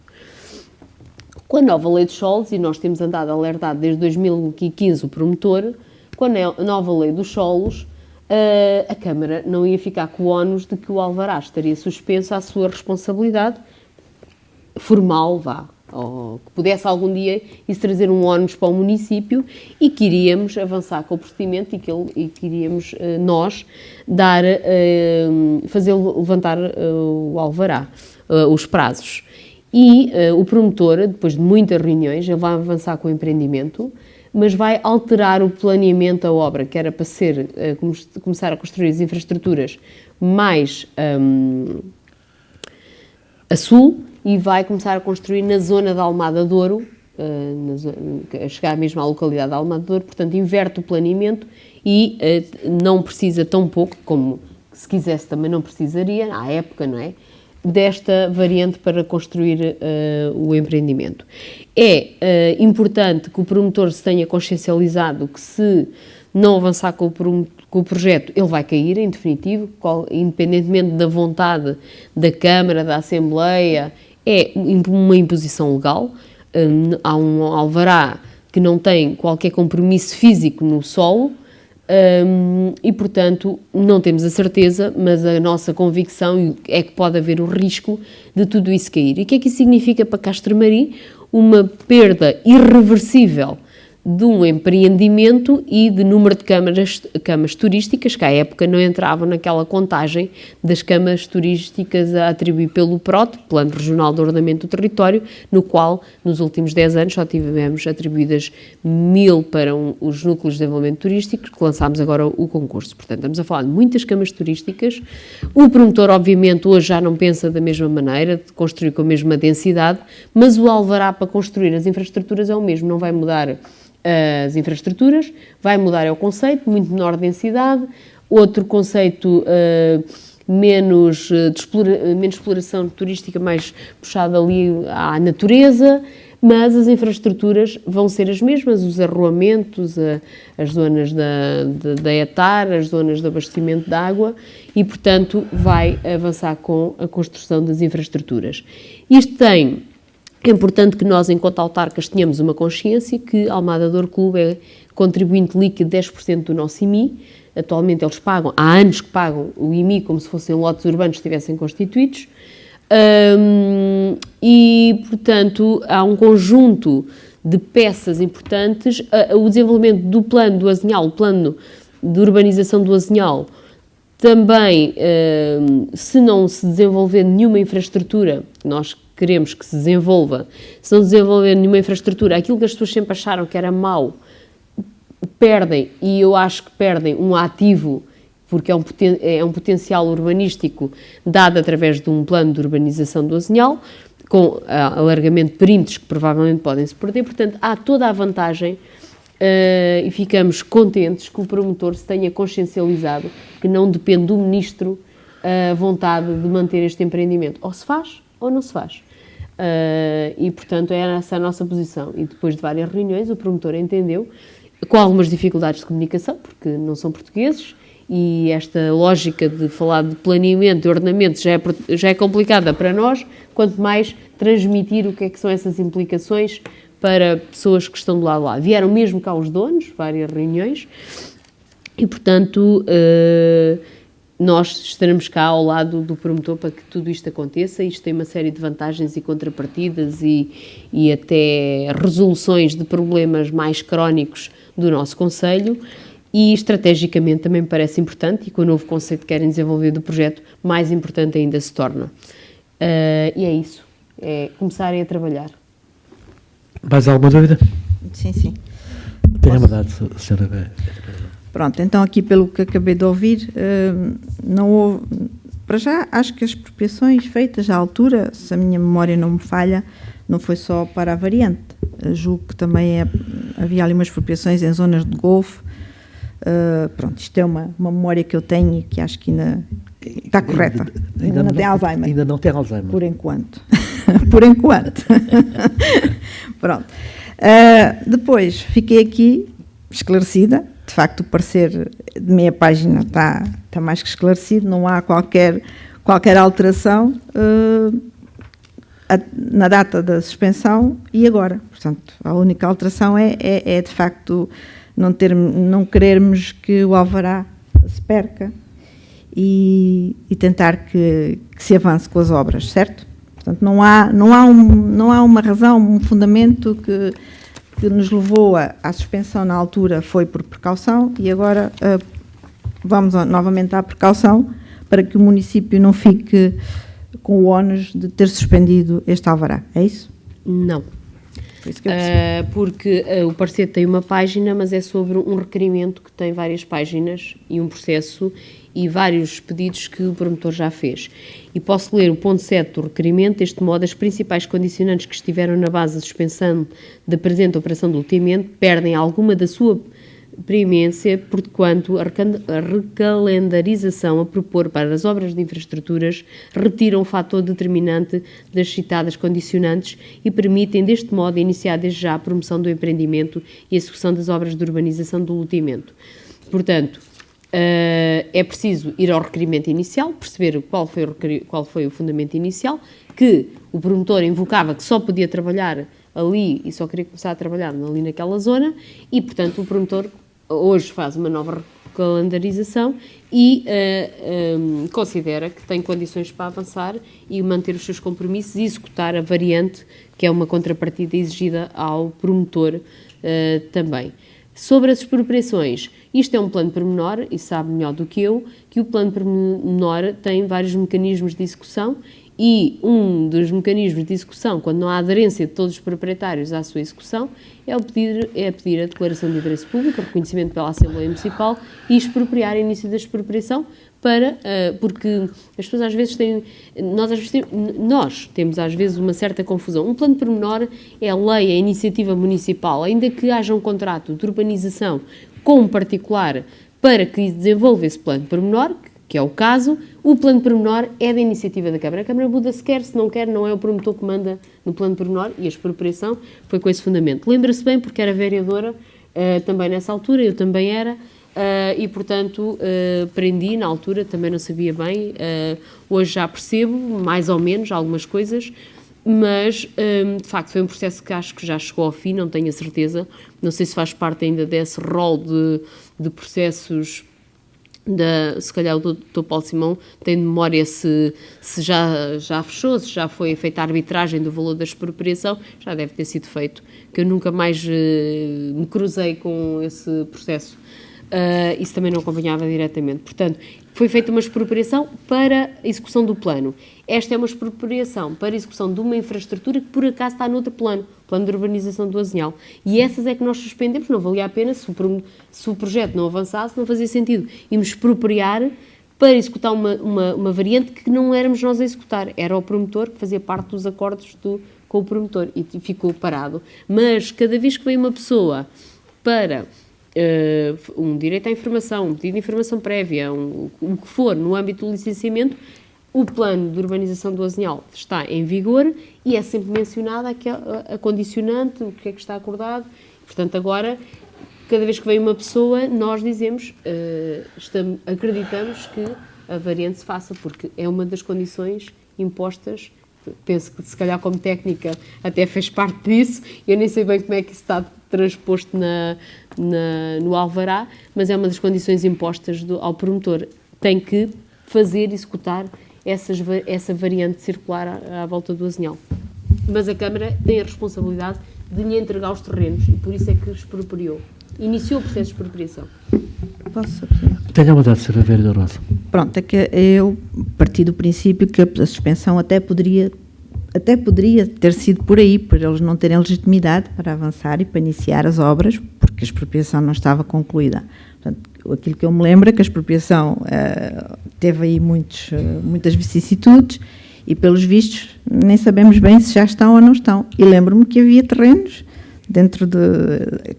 Com a nova lei dos solos, e nós temos andado alertado desde 2015 o promotor, com a nova lei dos solos, a Câmara não ia ficar com o ónus de que o alvará estaria suspenso à sua responsabilidade formal, ou que pudesse algum dia isso trazer um ónus para o município e que iríamos avançar com o procedimento e que iríamos nós fazer levantar o alvará, os prazos. E o promotor, depois de muitas reuniões, ele vai avançar com o empreendimento, mas vai alterar o planeamento da obra, que era para começar a construir as infraestruturas mais a sul, e vai começar a construir na zona da Almada Douro, a chegar mesmo à localidade da Almada Douro, portanto inverte o planeamento e não precisa tão pouco, como se quisesse também não precisaria, à época, não é? Desta variante para construir o empreendimento. É importante que o promotor se tenha consciencializado que se não avançar com o projeto, ele vai cair, em definitivo, independentemente da vontade da Câmara, da Assembleia, é uma imposição legal. Há um alvará que não tem qualquer compromisso físico no solo, e, portanto, não temos a certeza, mas a nossa convicção é que pode haver o risco de tudo isso cair. E o que é que isso significa para Castramarim? Uma perda irreversível de um empreendimento e de número de câmaras turísticas, que à época não entravam naquela contagem das câmaras turísticas a atribuir pelo PROT, Plano Regional de Ordenamento do Território, no qual, nos últimos 10 anos, só tivemos atribuídas 1000 para os núcleos de desenvolvimento turístico, que lançámos agora o concurso. Portanto, estamos a falar de muitas câmaras turísticas. O promotor, obviamente, hoje já não pensa da mesma maneira, de construir com a mesma densidade, mas o alvará para construir as infraestruturas é o mesmo, não vai mudar as infraestruturas, vai mudar o conceito, muito menor densidade, outro conceito menos exploração turística, mais puxada ali à natureza, mas as infraestruturas vão ser as mesmas, os arruamentos, as zonas da etar, as zonas de abastecimento de água e, portanto, vai avançar com a construção das infraestruturas. É importante que nós, enquanto autarcas, tenhamos uma consciência que a Almada Douro Clube é contribuinte líquido de 10% do nosso IMI. Atualmente eles pagam, há anos que pagam o IMI como se fossem lotes urbanos que estivessem constituídos. E, portanto, há um conjunto de peças importantes. O desenvolvimento do plano do Azinhal, o plano de urbanização do Azinhal, também, se não se desenvolver nenhuma infraestrutura, nós queremos que se desenvolva, se não desenvolver nenhuma infraestrutura, aquilo que as pessoas sempre acharam que era mau, perdem, e eu acho que perdem um ativo, porque é um potencial urbanístico dado através de um plano de urbanização do Azinhal, com alargamento de perímetros que provavelmente podem se perder, portanto, há toda a vantagem e ficamos contentes que o promotor se tenha consciencializado que não depende do ministro a vontade de manter este empreendimento. Ou se faz, ou não se faz. E, portanto, é essa a nossa posição. E depois de várias reuniões, o promotor entendeu, com algumas dificuldades de comunicação, porque não são portugueses, e esta lógica de falar de planeamento e ordenamento já é complicada para nós, quanto mais transmitir o que é que são essas implicações para pessoas que estão do lado de lá. Vieram mesmo cá os donos, várias reuniões, e, portanto, nós estaremos cá ao lado do promotor para que tudo isto aconteça. Isto tem uma série de vantagens e contrapartidas e até resoluções de problemas mais crónicos do nosso concelho, e estrategicamente também me parece importante, e com o novo conceito que querem desenvolver do projeto, mais importante ainda se torna. E é isso, é começarem a trabalhar. Mais alguma dúvida? Sim, sim. Tenha mandado, senhora Vera. Pronto, então aqui pelo que acabei de ouvir, não houve, para já acho que as expropriações feitas à altura, se a minha memória não me falha, não foi só para a variante, julgo que também havia ali umas expropriações em zonas de golfo. Pronto, isto é uma memória que eu tenho e que acho que ainda está correta, ainda não tem Alzheimer. Ainda não tem Alzheimer. Por enquanto. Por enquanto. Pronto. Depois, fiquei aqui esclarecida. De facto, o parecer de meia página está mais que esclarecido. Não há qualquer alteração na data da suspensão e agora. Portanto, a única alteração é de facto, não querermos que o alvará se perca e tentar que se avance com as obras, certo? Portanto, não há uma razão, um fundamento que nos levou à suspensão na altura foi por precaução e agora vamos novamente à precaução para que o município não fique com o ónus de ter suspendido este alvará. É isso? Não. Foi isso que eu percebi. Porque o parecer tem uma página, mas é sobre um requerimento que tem várias páginas e um processo e vários pedidos que o promotor já fez. E posso ler o ponto 7 do requerimento. Deste modo, as principais condicionantes que estiveram na base da suspensão da presente operação de loteamento perdem alguma da sua preemência, porquanto a recalendarização a propor para as obras de infraestruturas retiram o fator determinante das citadas condicionantes e permitem, deste modo, iniciar desde já a promoção do empreendimento e a execução das obras de urbanização do loteamento. Portanto, é preciso ir ao requerimento inicial, perceber qual foi o fundamento inicial, que o promotor invocava que só podia trabalhar ali e só queria começar a trabalhar ali naquela zona e, portanto, o promotor hoje faz uma nova calendarização e considera que tem condições para avançar e manter os seus compromissos e executar a variante, que é uma contrapartida exigida ao promotor também. Sobre as expropriações, isto é um plano pormenor, e sabe melhor do que eu, que o plano pormenor tem vários mecanismos de execução e um dos mecanismos de execução, quando não há aderência de todos os proprietários à sua execução, é pedir a declaração de interesse público, o reconhecimento pela Assembleia Municipal e expropriar o início da expropriação porque as pessoas às vezes nós temos às vezes uma certa confusão. Um plano pormenor é a lei, a iniciativa municipal, ainda que haja um contrato de urbanização com um particular para que desenvolva esse plano pormenor, que é o caso, o plano pormenor é da iniciativa da Câmara. A Câmara muda se quer, se não quer, não é o promotor que manda no plano pormenor e a expropriação foi com esse fundamento. Lembra-se bem, porque era vereadora também nessa altura, eu também era, e portanto aprendi na altura, também não sabia bem, hoje já percebo mais ou menos algumas coisas, mas de facto foi um processo que acho que já chegou ao fim, não tenho a certeza, não sei se faz parte ainda desse rol de processos. Se calhar o Dr. Paulo Simão tem de memória se já fechou, se já foi feita a arbitragem do valor da expropriação, já deve ter sido feito, que eu nunca mais me cruzei com esse processo. Isso também não acompanhava diretamente. Portanto, foi feita uma expropriação para a execução do plano. Esta é uma expropriação para a execução de uma infraestrutura que por acaso está noutro plano de urbanização do Azinhal. E essas é que nós suspendemos, não valia a pena, se o projeto não avançasse, não fazia sentido. Íamos expropriar para executar uma variante que não éramos nós a executar, era o promotor que fazia parte dos acordos com o promotor e ficou parado. Mas cada vez que vem uma pessoa para um direito à informação, um pedido de informação prévia, o que for, no âmbito do licenciamento, o plano de urbanização do Azinhal está em vigor e é sempre mencionada a condicionante, o que é que está acordado. Portanto, agora, cada vez que vem uma pessoa, nós dizemos, acreditamos que a variante se faça, porque é uma das condições impostas. Penso que, se calhar, como técnica, até fez parte disso. Eu nem sei bem como é que isso está transposto no alvará, mas é uma das condições impostas ao promotor. Tem que executar essa variante circular à volta do Azinhal. Mas a Câmara tem a responsabilidade de lhe entregar os terrenos e por isso é que expropriou. Iniciou o processo de expropriação. Posso, Presidente? Tenha a vontade, Sra. Vereadora Rosa. Pronto, é que eu parti do princípio que a suspensão até poderia ter sido por aí, por eles não terem legitimidade para avançar e para iniciar as obras, porque a expropriação não estava concluída. Portanto, aquilo que eu me lembro é que a expropriação teve aí muitas vicissitudes e, pelos vistos, nem sabemos bem se já estão ou não estão. E lembro-me que havia terrenos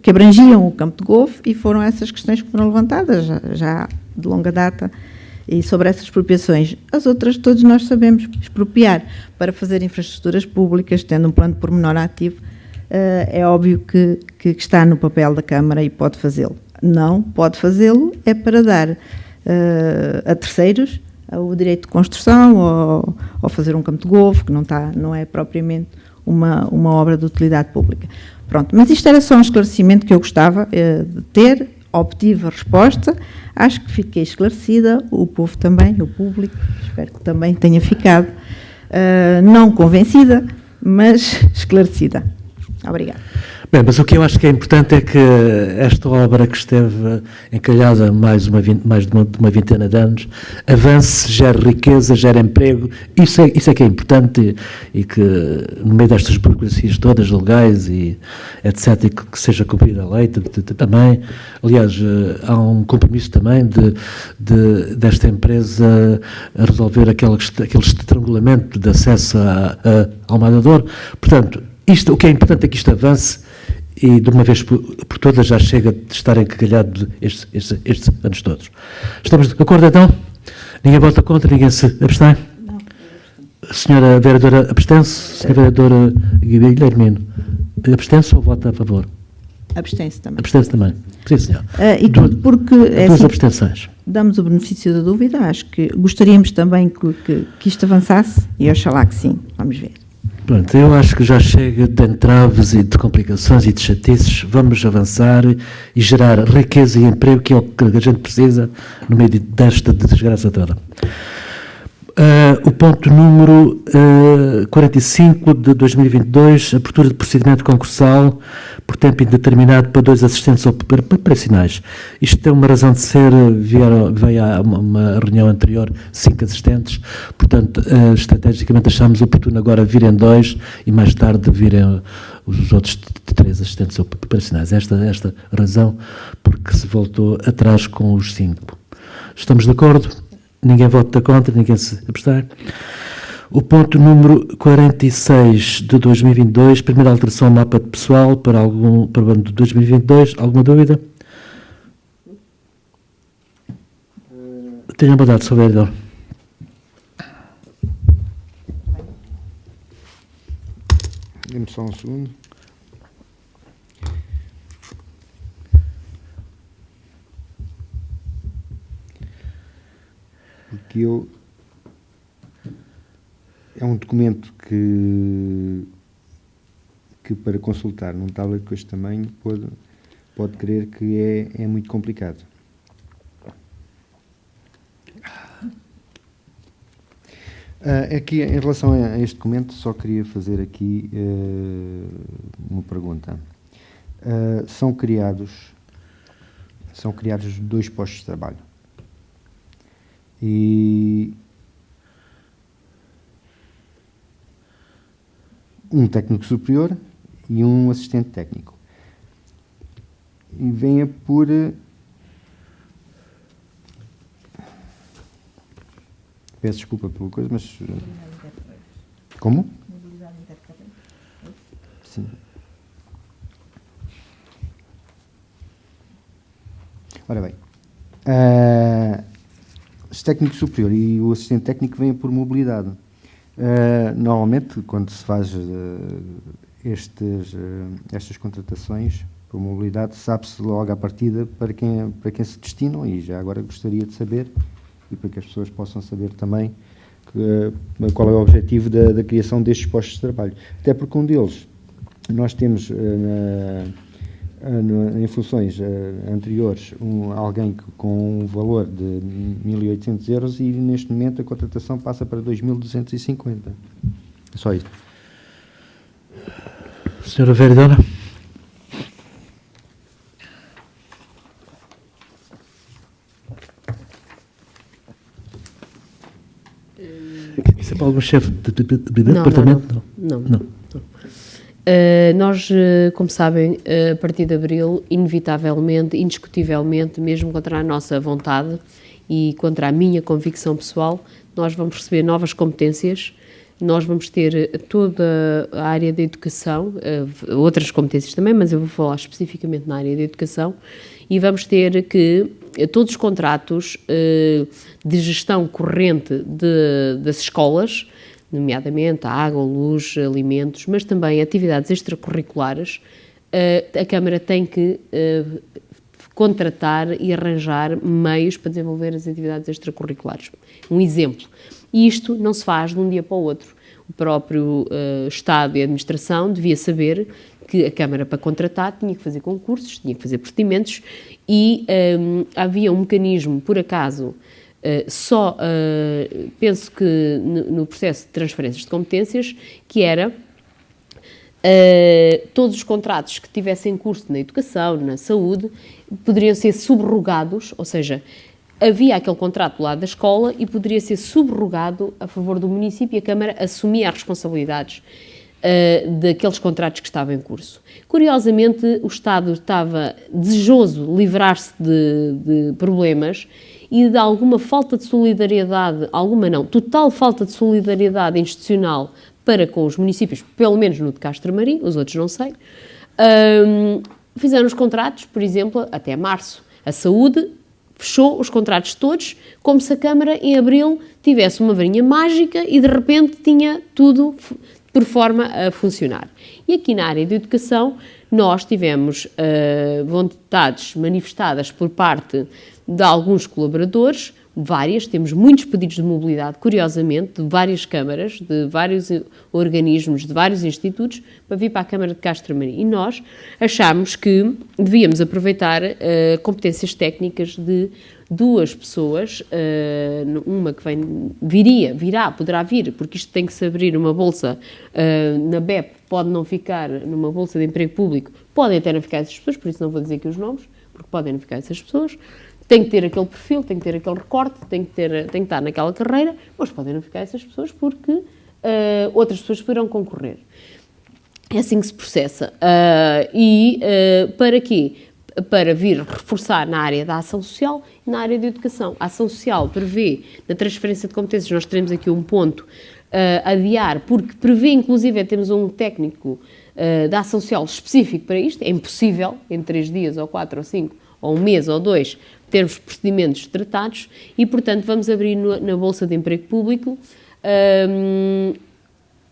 que abrangiam o campo de golfe e foram essas questões que foram levantadas já de longa data. E sobre essas expropriações, as outras todos nós sabemos, expropriar para fazer infraestruturas públicas, tendo um plano de pormenor ativo, é óbvio que está no papel da Câmara e pode fazê-lo. Não pode fazê-lo é para dar a terceiros o direito de construção ou fazer um campo de golfe, que não é propriamente uma obra de utilidade pública. Pronto, mas isto era só um esclarecimento que eu gostava de ter, obtive a resposta, acho que fiquei esclarecida, o povo também, o público, espero que também tenha ficado, não convencida, mas esclarecida. Obrigada. Bem, mas o que eu acho que é importante é que esta obra que esteve encalhada mais de uma vintena de anos avance, gere riqueza, gere emprego, isso é que é importante e que no meio destas burocracias todas legais e etc, e que seja cumprida a lei também. Aliás, há um compromisso também desta empresa a resolver aquele estrangulamento de acesso ao Almada. Portanto, o que é importante é que isto avance e de uma vez por todas já chega de estar encalhado estes anos todos. Estamos de acordo então? Ninguém vota contra, ninguém se abstém? Não. A senhora vereadora abstém-se? Senhora vereadora Guilhermino, abstém-se ou vota a favor? Abstém-se também. Abstém-se também. Sim, senhor. E tudo porque Duas abstenções. damos o benefício da dúvida, acho que gostaríamos também que isto avançasse e oxalá que sim, vamos ver. Pronto, eu acho que já chega de entraves e de complicações e de chatices. Vamos avançar e gerar riqueza e emprego, que é o que a gente precisa no meio desta desgraça toda. O ponto número 45 de 2022, abertura de procedimento concursal por tempo indeterminado para 2 assistentes operacionais. Isto tem uma razão de ser, veio a uma reunião anterior 5 assistentes, portanto, estrategicamente achámos oportuno agora virem 2 e mais tarde virem os outros 3 assistentes operacionais. Esta razão, porque se voltou atrás com os 5. Estamos de acordo? Ninguém vota contra, ninguém se abstém. O número 46 de 2022, primeira alteração ao mapa de pessoal para o ano de 2022. Alguma dúvida? Tenha bondade, Sr. Vereador. Dê-me só um segundo. Porque é um documento que para consultar num tablet com este tamanho pode crer que é muito complicado. Aqui, em relação a este documento, só queria fazer aqui uma pergunta. São criados 2 postos de trabalho. E um técnico superior e um assistente técnico. E venha por... Peço desculpa pela coisa, mas... Como? Sim. Ora bem. O técnico superior e o assistente técnico vêm por mobilidade. Normalmente, quando se faz estas contratações por mobilidade, sabe-se logo à partida para quem se destinam, e já agora gostaria de saber, e para que as pessoas possam saber também qual é o objetivo da criação destes postos de trabalho. Até porque um deles, nós temos em funções anteriores alguém com um valor de 1.800 euros e neste momento a contratação passa para 2.250. É só isso. Senhora Vereadora. Isso é para algum chefe de Não, departamento? não. Não. Nós, como sabem, a partir de abril, inevitavelmente, indiscutivelmente, mesmo contra a nossa vontade e contra a minha convicção pessoal, nós vamos receber novas competências, nós vamos ter toda a área da educação, outras competências também, mas eu vou falar especificamente na área da educação, e vamos ter que todos os contratos de gestão corrente das escolas, nomeadamente a água, luz, alimentos, mas também atividades extracurriculares, a Câmara tem que contratar e arranjar meios para desenvolver as atividades extracurriculares. Um exemplo. E isto não se faz de um dia para o outro. O próprio Estado e a Administração devia saber que a Câmara, para contratar, tinha que fazer concursos, tinha que fazer procedimentos e havia um mecanismo, por acaso, penso que no processo de transferências de competências, que era todos os contratos que tivessem curso na educação, na saúde, poderiam ser subrogados, ou seja, havia aquele contrato do lado da escola e poderia ser subrogado a favor do município e a Câmara assumia as responsabilidades daqueles contratos que estavam em curso. Curiosamente, o Estado estava desejoso de livrar-se de problemas e de alguma falta de solidariedade, total falta de solidariedade institucional para com os municípios, pelo menos no de Castro Marim, os outros não sei, fizeram os contratos, por exemplo, até março. A saúde fechou os contratos todos, como se a Câmara, em abril, tivesse uma varinha mágica e, de repente, tinha tudo por forma a funcionar. E aqui na área da educação, nós tivemos vontades manifestadas por parte de alguns colaboradores, temos muitos pedidos de mobilidade, curiosamente, de várias câmaras, de vários organismos, de vários institutos, para vir para a Câmara de Castro Marim. E nós achámos que devíamos aproveitar competências técnicas de duas pessoas, uma que poderá vir, porque isto tem que se abrir uma bolsa na BEP, pode não ficar numa bolsa de emprego público, podem até não ficar essas pessoas, por isso não vou dizer aqui os nomes, porque podem não ficar essas pessoas. Tem que ter aquele perfil, tem que ter aquele recorte, tem que estar naquela carreira, mas podem não ficar essas pessoas porque outras pessoas poderão concorrer. É assim que se processa. Para quê? Para vir reforçar na área da ação social e na área da educação. A ação social prevê, na transferência de competências, nós teremos aqui um ponto adiar, porque prevê, inclusive, temos um técnico da ação social específico para isto. É impossível, em 3 dias, ou 4, ou 5, ou 1 mês, ou 2, termos procedimentos tratados e, portanto, vamos abrir na Bolsa de Emprego Público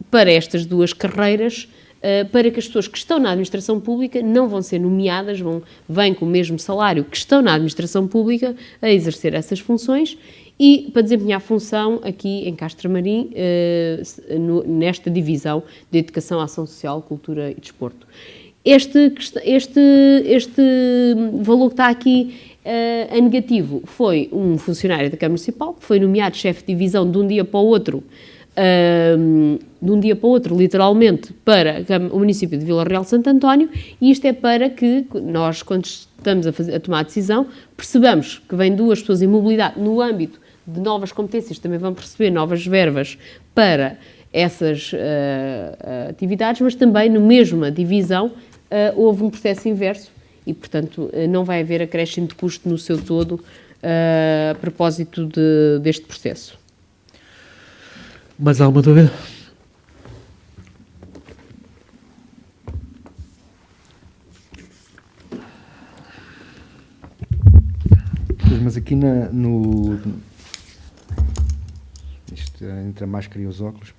para estas duas carreiras, para que as pessoas que estão na administração pública não vão ser nomeadas, vêm com o mesmo salário que estão na administração pública a exercer essas funções e para desempenhar função aqui em Castro Marim, nesta divisão de Educação, Ação Social, Cultura e Desporto. Este valor que está aqui a negativo foi um funcionário da Câmara Municipal que foi nomeado chefe de divisão de um dia para o outro, literalmente, para o município de Vila Real de Santo António, e isto é para que nós, quando estamos a tomar a decisão, percebamos que vêm 2 pessoas em mobilidade no âmbito de novas competências, também vão receber novas verbas para essas atividades, mas também, na mesma divisão, houve um processo inverso e, portanto, não vai haver acréscimo de custo no seu todo a propósito deste processo. Mais alguma dúvida? Mas aqui isto entre a máscara e os óculos.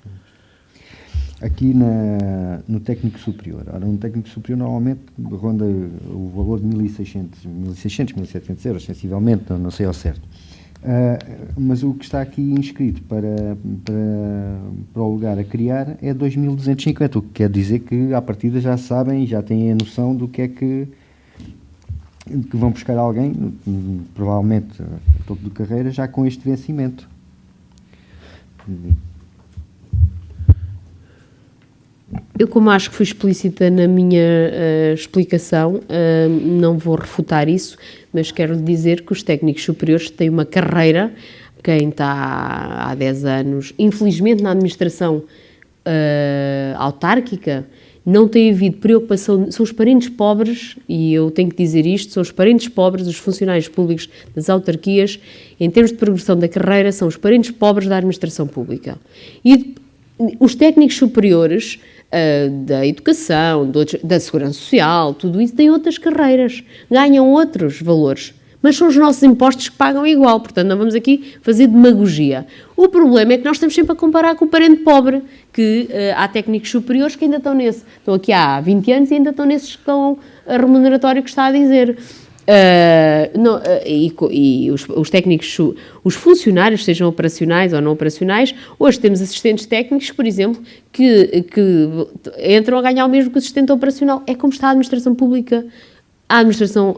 Aqui no técnico superior. Ora, um técnico superior normalmente ronda o valor de 1.700 euros, sensivelmente, não sei ao certo. Mas o que está aqui inscrito para o lugar a criar é 2.250, o que quer dizer que à partida já sabem e já têm a noção do que é que vão buscar alguém, provavelmente a topo de carreira, já com este vencimento. Eu, como acho que fui explícita na minha explicação, não vou refutar isso, mas quero dizer que os técnicos superiores têm uma carreira quem está há 10 anos, infelizmente na administração autárquica, não tem havido preocupação, são os parentes pobres, e eu tenho que dizer isto, são os parentes pobres, os funcionários públicos das autarquias, em termos de progressão da carreira, são os parentes pobres da administração pública. E os técnicos superiores da educação, da segurança social, tudo isso, têm outras carreiras, ganham outros valores. Mas são os nossos impostos que pagam igual, portanto não vamos aqui fazer demagogia. O problema é que nós estamos sempre a comparar com o parente pobre, que há técnicos superiores que ainda estão aqui há 20 anos e ainda estão nesse escalão remuneratório que está a dizer. Os técnicos, os funcionários, sejam operacionais ou não operacionais, hoje temos assistentes técnicos, por exemplo, que entram a ganhar o mesmo que o assistente operacional. É como está a administração pública, a administração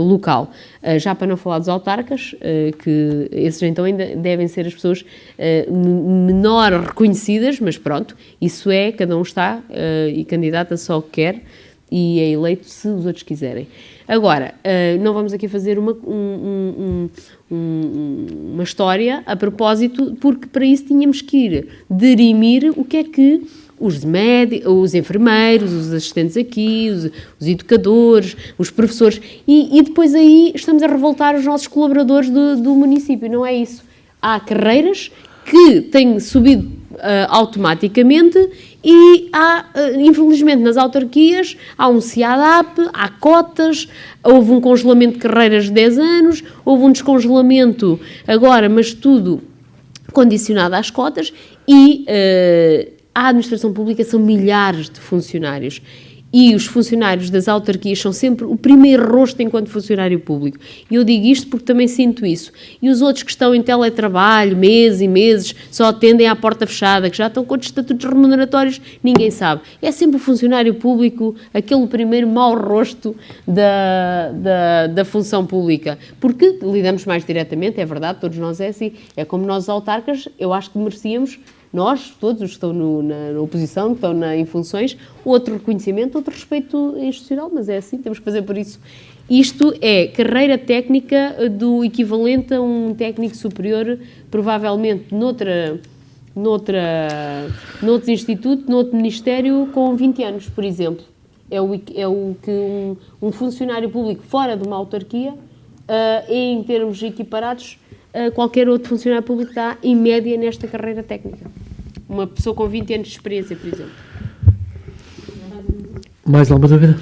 local. Já para não falar dos autarcas, que esses então ainda devem ser as pessoas menor reconhecidas, mas pronto, isso é, cada um está e candidata só o que quer e é eleito se os outros quiserem. Agora, não vamos aqui fazer uma história a propósito, porque para isso tínhamos que ir dirimir o que é que os enfermeiros, os assistentes aqui, os educadores, os professores, e depois aí estamos a revoltar os nossos colaboradores do município, não é isso. Há carreiras que têm subido automaticamente e há, infelizmente, nas autarquias, há um CIADAP, há cotas, houve um congelamento de carreiras de 10 anos, houve um descongelamento agora, mas tudo condicionado às cotas e a administração pública são milhares de funcionários e os funcionários das autarquias são sempre o primeiro rosto enquanto funcionário público. E eu digo isto porque também sinto isso. E os outros que estão em teletrabalho, meses e meses, só atendem à porta fechada, que já estão com estatutos remuneratórios, ninguém sabe. É sempre o funcionário público, aquele primeiro mau rosto da função pública. Porque lidamos mais diretamente, é verdade, todos nós é assim. É como nós, autarcas, eu acho que merecíamos, nós, todos os que estão na oposição, que estão em funções, outro reconhecimento, outro respeito institucional, mas é assim, temos que fazer por isso. Isto é carreira técnica do equivalente a um técnico superior, provavelmente noutros institutos, noutro ministério, com 20 anos, por exemplo. É o que um funcionário público fora de uma autarquia, em termos equiparados, qualquer outro funcionário público está, em média, nesta carreira técnica. Uma pessoa com 20 anos de experiência, por exemplo. Mais alguma dúvida?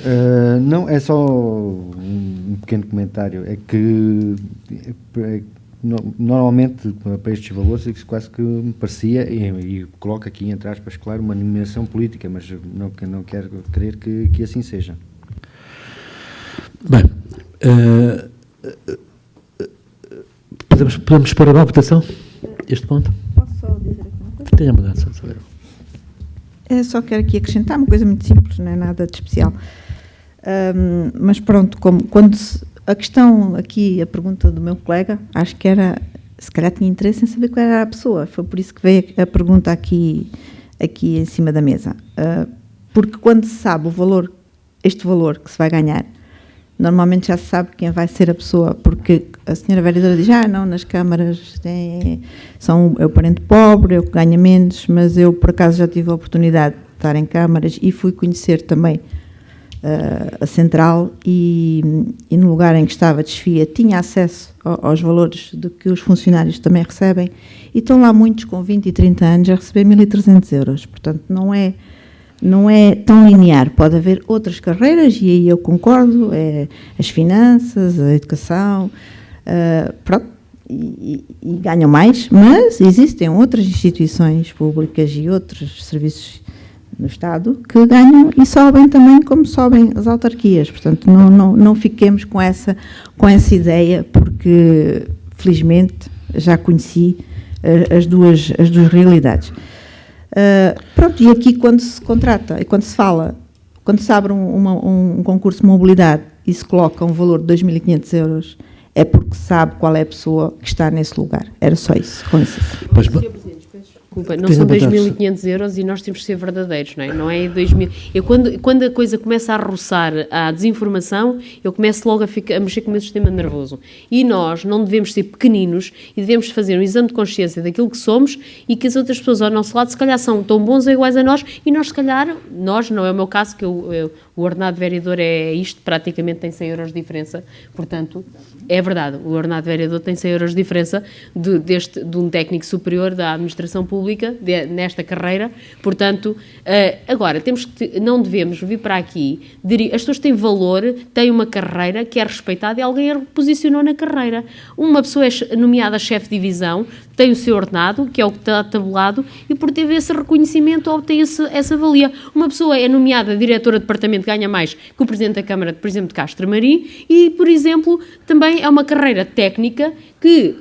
Não, é só um pequeno comentário. É que normalmente, para estes valores, isso quase que me parecia, e coloco aqui entre aspas, claro, uma nomeação política, mas não quero crer que assim seja. Bem, podemos pôr a votação este ponto? Posso só dizer aqui uma coisa? Tenha mudança, saber. Só quero aqui acrescentar uma coisa muito simples, não é nada de especial. Mas pronto, a questão aqui, a pergunta do meu colega, acho que era, se calhar tinha interesse em saber qual era a pessoa, foi por isso que veio a pergunta aqui em cima da mesa. Porque quando se sabe este valor que se vai ganhar, normalmente já se sabe quem vai ser a pessoa, porque a senhora vereadora diz, não, nas câmaras é o parente pobre, é o que ganha menos, mas eu por acaso já tive a oportunidade de estar em câmaras e fui conhecer também a central e no lugar em que estava a desfia tinha acesso aos valores de que os funcionários também recebem e estão lá muitos com 20 e 30 anos a receber 1.300 euros, portanto não é tão linear, pode haver outras carreiras e aí eu concordo, as finanças, a educação, pronto, e ganham mais, mas existem outras instituições públicas e outros serviços no Estado que ganham e sobem também como sobem as autarquias, portanto não fiquemos com essa ideia, porque felizmente já conheci as duas realidades. Pronto, e aqui quando se contrata e quando se abre um concurso de mobilidade e se coloca um valor de 2.500 euros, é porque sabe qual é a pessoa que está nesse lugar. Era só isso, com licença. Pois, desculpa, não Tenho são vontade. 2.500 euros e nós temos que ser verdadeiros, não é? Não é 2.000. Quando a coisa começa a roçar à desinformação, eu começo logo a mexer com o meu sistema nervoso. E nós não devemos ser pequeninos e devemos fazer um exame de consciência daquilo que somos e que as outras pessoas ao nosso lado, se calhar, são tão bons ou iguais a nós e nós, se calhar, não é o meu caso, que o ordenado de vereador é isto, praticamente tem 100 euros de diferença, portanto, é verdade, o ordenado de vereador tem 100 euros de diferença de um técnico superior da administração pública nesta carreira, portanto, agora, não devemos vir para aqui, as pessoas têm valor, têm uma carreira que é respeitada e alguém a reposicionou na carreira. Uma pessoa é nomeada chefe de divisão, tem o seu ordenado, que é o que está tabulado, e por ter esse reconhecimento obtém essa valia. Uma pessoa é nomeada diretora de departamento, ganha mais que o Presidente da Câmara, por exemplo, de Castro Marim, e, por exemplo, também é uma carreira técnica que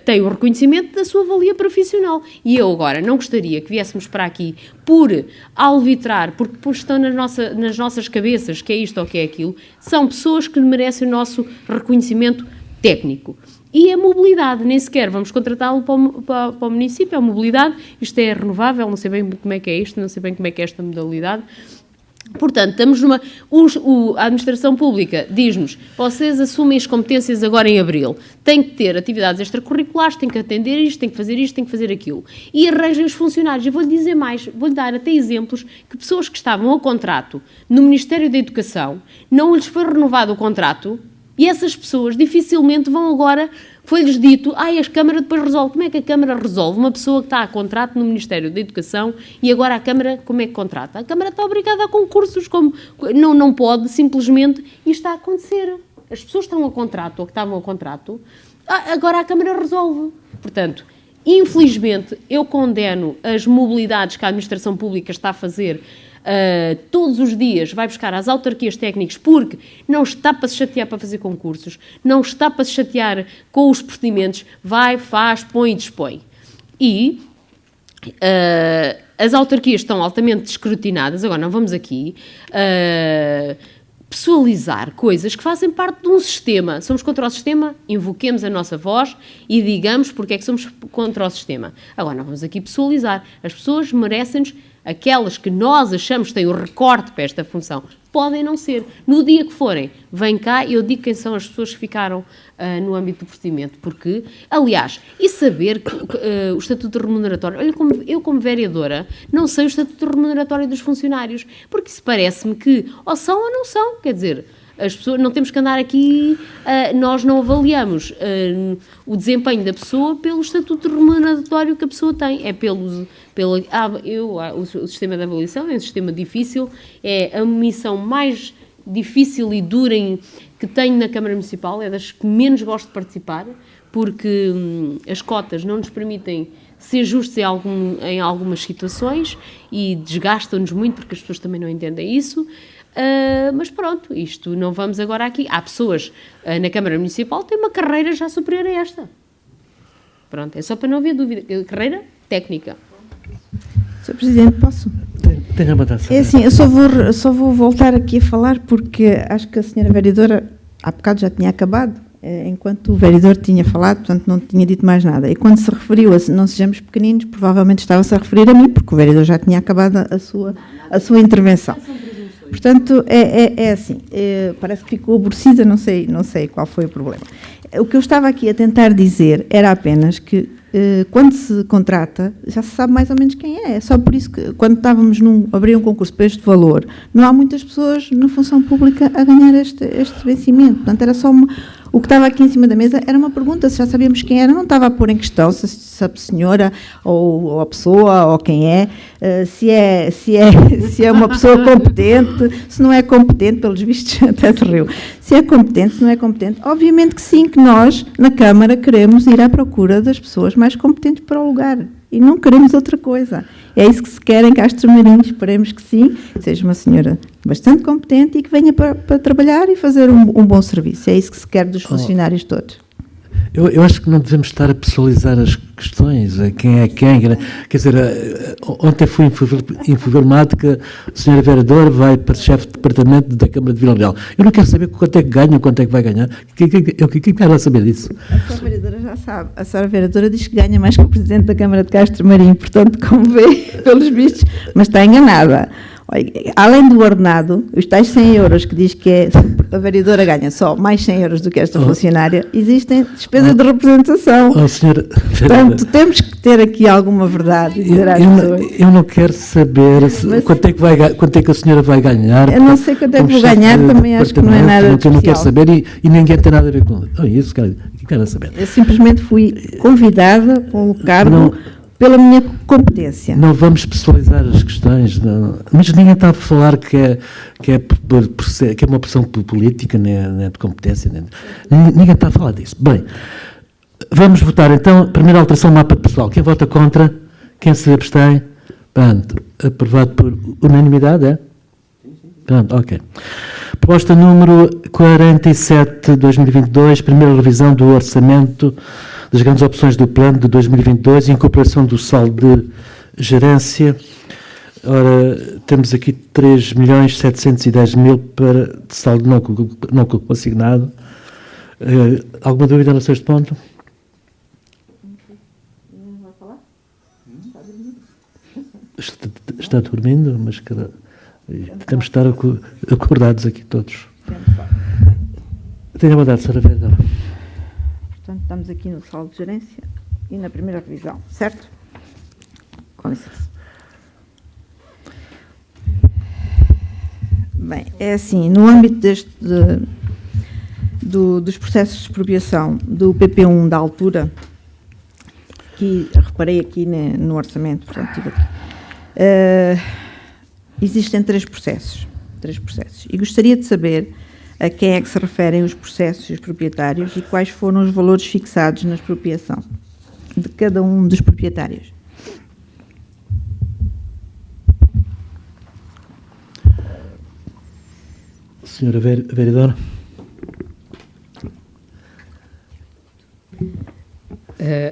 tem o reconhecimento da sua valia profissional. E eu agora não gostaria que viéssemos para aqui por arbitrar, porque estão nas nossas cabeças que é isto ou que é aquilo, são pessoas que merecem o nosso reconhecimento técnico. E a mobilidade, nem sequer vamos contratá-lo para o município, é a mobilidade, isto é renovável, não sei bem como é que é isto, não sei bem como é que é esta modalidade. Portanto, estamos a administração pública diz-nos, vocês assumem as competências agora em abril, têm que ter atividades extracurriculares, têm que atender isto, têm que fazer isto, têm que fazer aquilo. E arranjem os funcionários. Eu vou-lhe dizer mais, vou-lhe dar até exemplos que pessoas que estavam a contrato no Ministério da Educação, não lhes foi renovado o contrato, e essas pessoas dificilmente vão agora, foi-lhes dito, a Câmara depois resolve. Como é que a Câmara resolve? Uma pessoa que está a contrato no Ministério da Educação e agora a Câmara, como é que contrata? A Câmara está obrigada a concursos, não pode simplesmente, e está a acontecer. As pessoas estão a contrato, ou que estavam a contrato, agora a Câmara resolve. Portanto, infelizmente, eu condeno as mobilidades que a administração pública está a fazer todos os dias, vai buscar às autarquias técnicas porque não está para se chatear para fazer concursos, não está para se chatear com os procedimentos, vai, faz, põe e dispõe. E as autarquias estão altamente escrutinadas, agora não vamos aqui pessoalizar coisas que fazem parte de um sistema. Somos contra o sistema, invoquemos a nossa voz e digamos porque é que somos contra o sistema. Agora não vamos aqui pessoalizar. As pessoas merecem-nos, aquelas que nós achamos que têm o recorte para esta função, podem não ser. No dia que forem, vem cá e eu digo quem são as pessoas que ficaram no âmbito do procedimento. Porque, aliás, e saber que o estatuto remuneratório... Olha, eu como vereadora não sei o estatuto remuneratório dos funcionários, porque isso parece-me que ou são ou não são. Quer dizer, as pessoas, não temos que andar aqui, nós não avaliamos o desempenho da pessoa pelo estatuto remuneratório que a pessoa tem, é o sistema de avaliação é um sistema difícil, é a missão mais difícil e dura que tenho na Câmara Municipal, é das que menos gosto de participar, porque as cotas não nos permitem ser justos em algumas situações e desgastam-nos muito porque as pessoas também não entendem isso. Mas pronto, isto não vamos agora aqui. Há pessoas na Câmara Municipal que têm uma carreira já superior a esta. Pronto, é só para não haver dúvida. Carreira técnica. Sr. Presidente, posso? Tenha a batata. É assim, eu só vou voltar aqui a falar porque acho que a senhora vereadora há bocado já tinha acabado, enquanto o vereador tinha falado, portanto não tinha dito mais nada. E quando se referiu a não sejamos pequeninos, provavelmente estava-se a referir a mim, porque o vereador já tinha acabado a sua intervenção. Portanto, é assim, parece que ficou aborrecida, não sei qual foi o problema. O que eu estava aqui a tentar dizer era apenas que quando se contrata, já se sabe mais ou menos quem é. É só por isso que, quando estávamos abrir um concurso para este valor, não há muitas pessoas na função pública a ganhar este vencimento. Portanto, era só o que estava aqui em cima da mesa era uma pergunta, se já sabíamos quem era, não estava a pôr em questão se a senhora ou a pessoa ou quem é, se é uma pessoa competente, se não é competente, pelos vistos até se riu, se é competente, se não é competente. Obviamente que sim, que nós, na Câmara, queremos ir à procura das pessoas mais competentes para o lugar. E não queremos outra coisa. É isso que se quer em Castro Marim. Esperemos que sim, que seja uma senhora bastante competente e que venha para trabalhar e fazer um bom serviço. É isso que se quer dos funcionários todos. Eu acho que não devemos estar a pessoalizar as questões, quem é quem. Quer dizer, ontem fui informado que a senhora vereadora vai para chefe de departamento da Câmara de Vila Real. Eu não quero saber quanto é que ganha, quanto é que vai ganhar. Eu quero saber disso. A senhora vereadora já Já sabe, a senhora vereadora diz que ganha mais que o Presidente da Câmara de Castro Marim, portanto, como vê, pelos vistos, mas está enganada. Olha, além do ordenado, os tais 100 euros que diz que a vereadora ganha só mais 100 euros do que esta funcionária, existem despesas de representação. Senhora, Portanto, temos que ter aqui alguma verdade. E dizer às pessoas. eu não quero saber quanto é que a senhora vai ganhar. Eu não sei quanto é que vou ganhar, também acho que não é nada Eu não quero especial. saber e ninguém tem nada a ver com isso. Quero saber. Eu simplesmente fui convidada com o cargo pela minha competência. Não vamos pessoalizar as questões, mas ninguém está a falar que é uma opção política, nem de competência. Ninguém está a falar disso. Bem, vamos votar então. Primeira alteração, mapa pessoal. Quem vota contra? Quem se abstém? Pronto, aprovado por unanimidade, é? Pronto, ok. Proposta número 47 de 2022, primeira revisão do orçamento das grandes opções do plano de 2022, incorporação do saldo de gerência. Ora, temos aqui 3.710.000 para de saldo não consignado. Alguma dúvida a este ponto? Está dormindo, mas temos de estar acordados aqui todos. Tenha a vontade, Sra. Vereadora. Portanto, estamos aqui no saldo de gerência e na primeira revisão, certo? Com licença. Bem, é assim, no âmbito dos processos de expropriação do PP1 da altura, que reparei aqui no orçamento, portanto, tive aqui, existem três processos, e gostaria de saber a quem é que se referem os processos dos proprietários e quais foram os valores fixados na expropriação de cada um dos proprietários. Senhora Vereadora.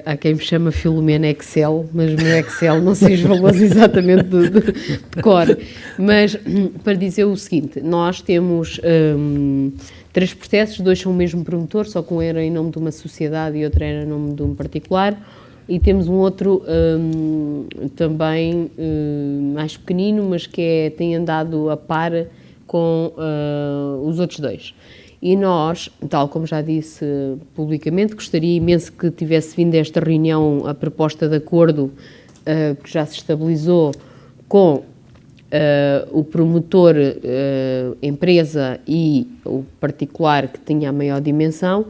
Há quem me chama Filomena Excel, mas no Excel não sei os valores exatamente de cor. Mas para dizer o seguinte, nós temos 3 processos, 2 são o mesmo promotor, só que um era em nome de uma sociedade e outro era em nome de um particular, e temos um outro também mais pequenino, mas que tem andado a par com os outros 2. E nós, tal como já disse publicamente, gostaria imenso que tivesse vindo a esta reunião a proposta de acordo que já se estabilizou com o promotor, empresa e o particular que tinha a maior dimensão.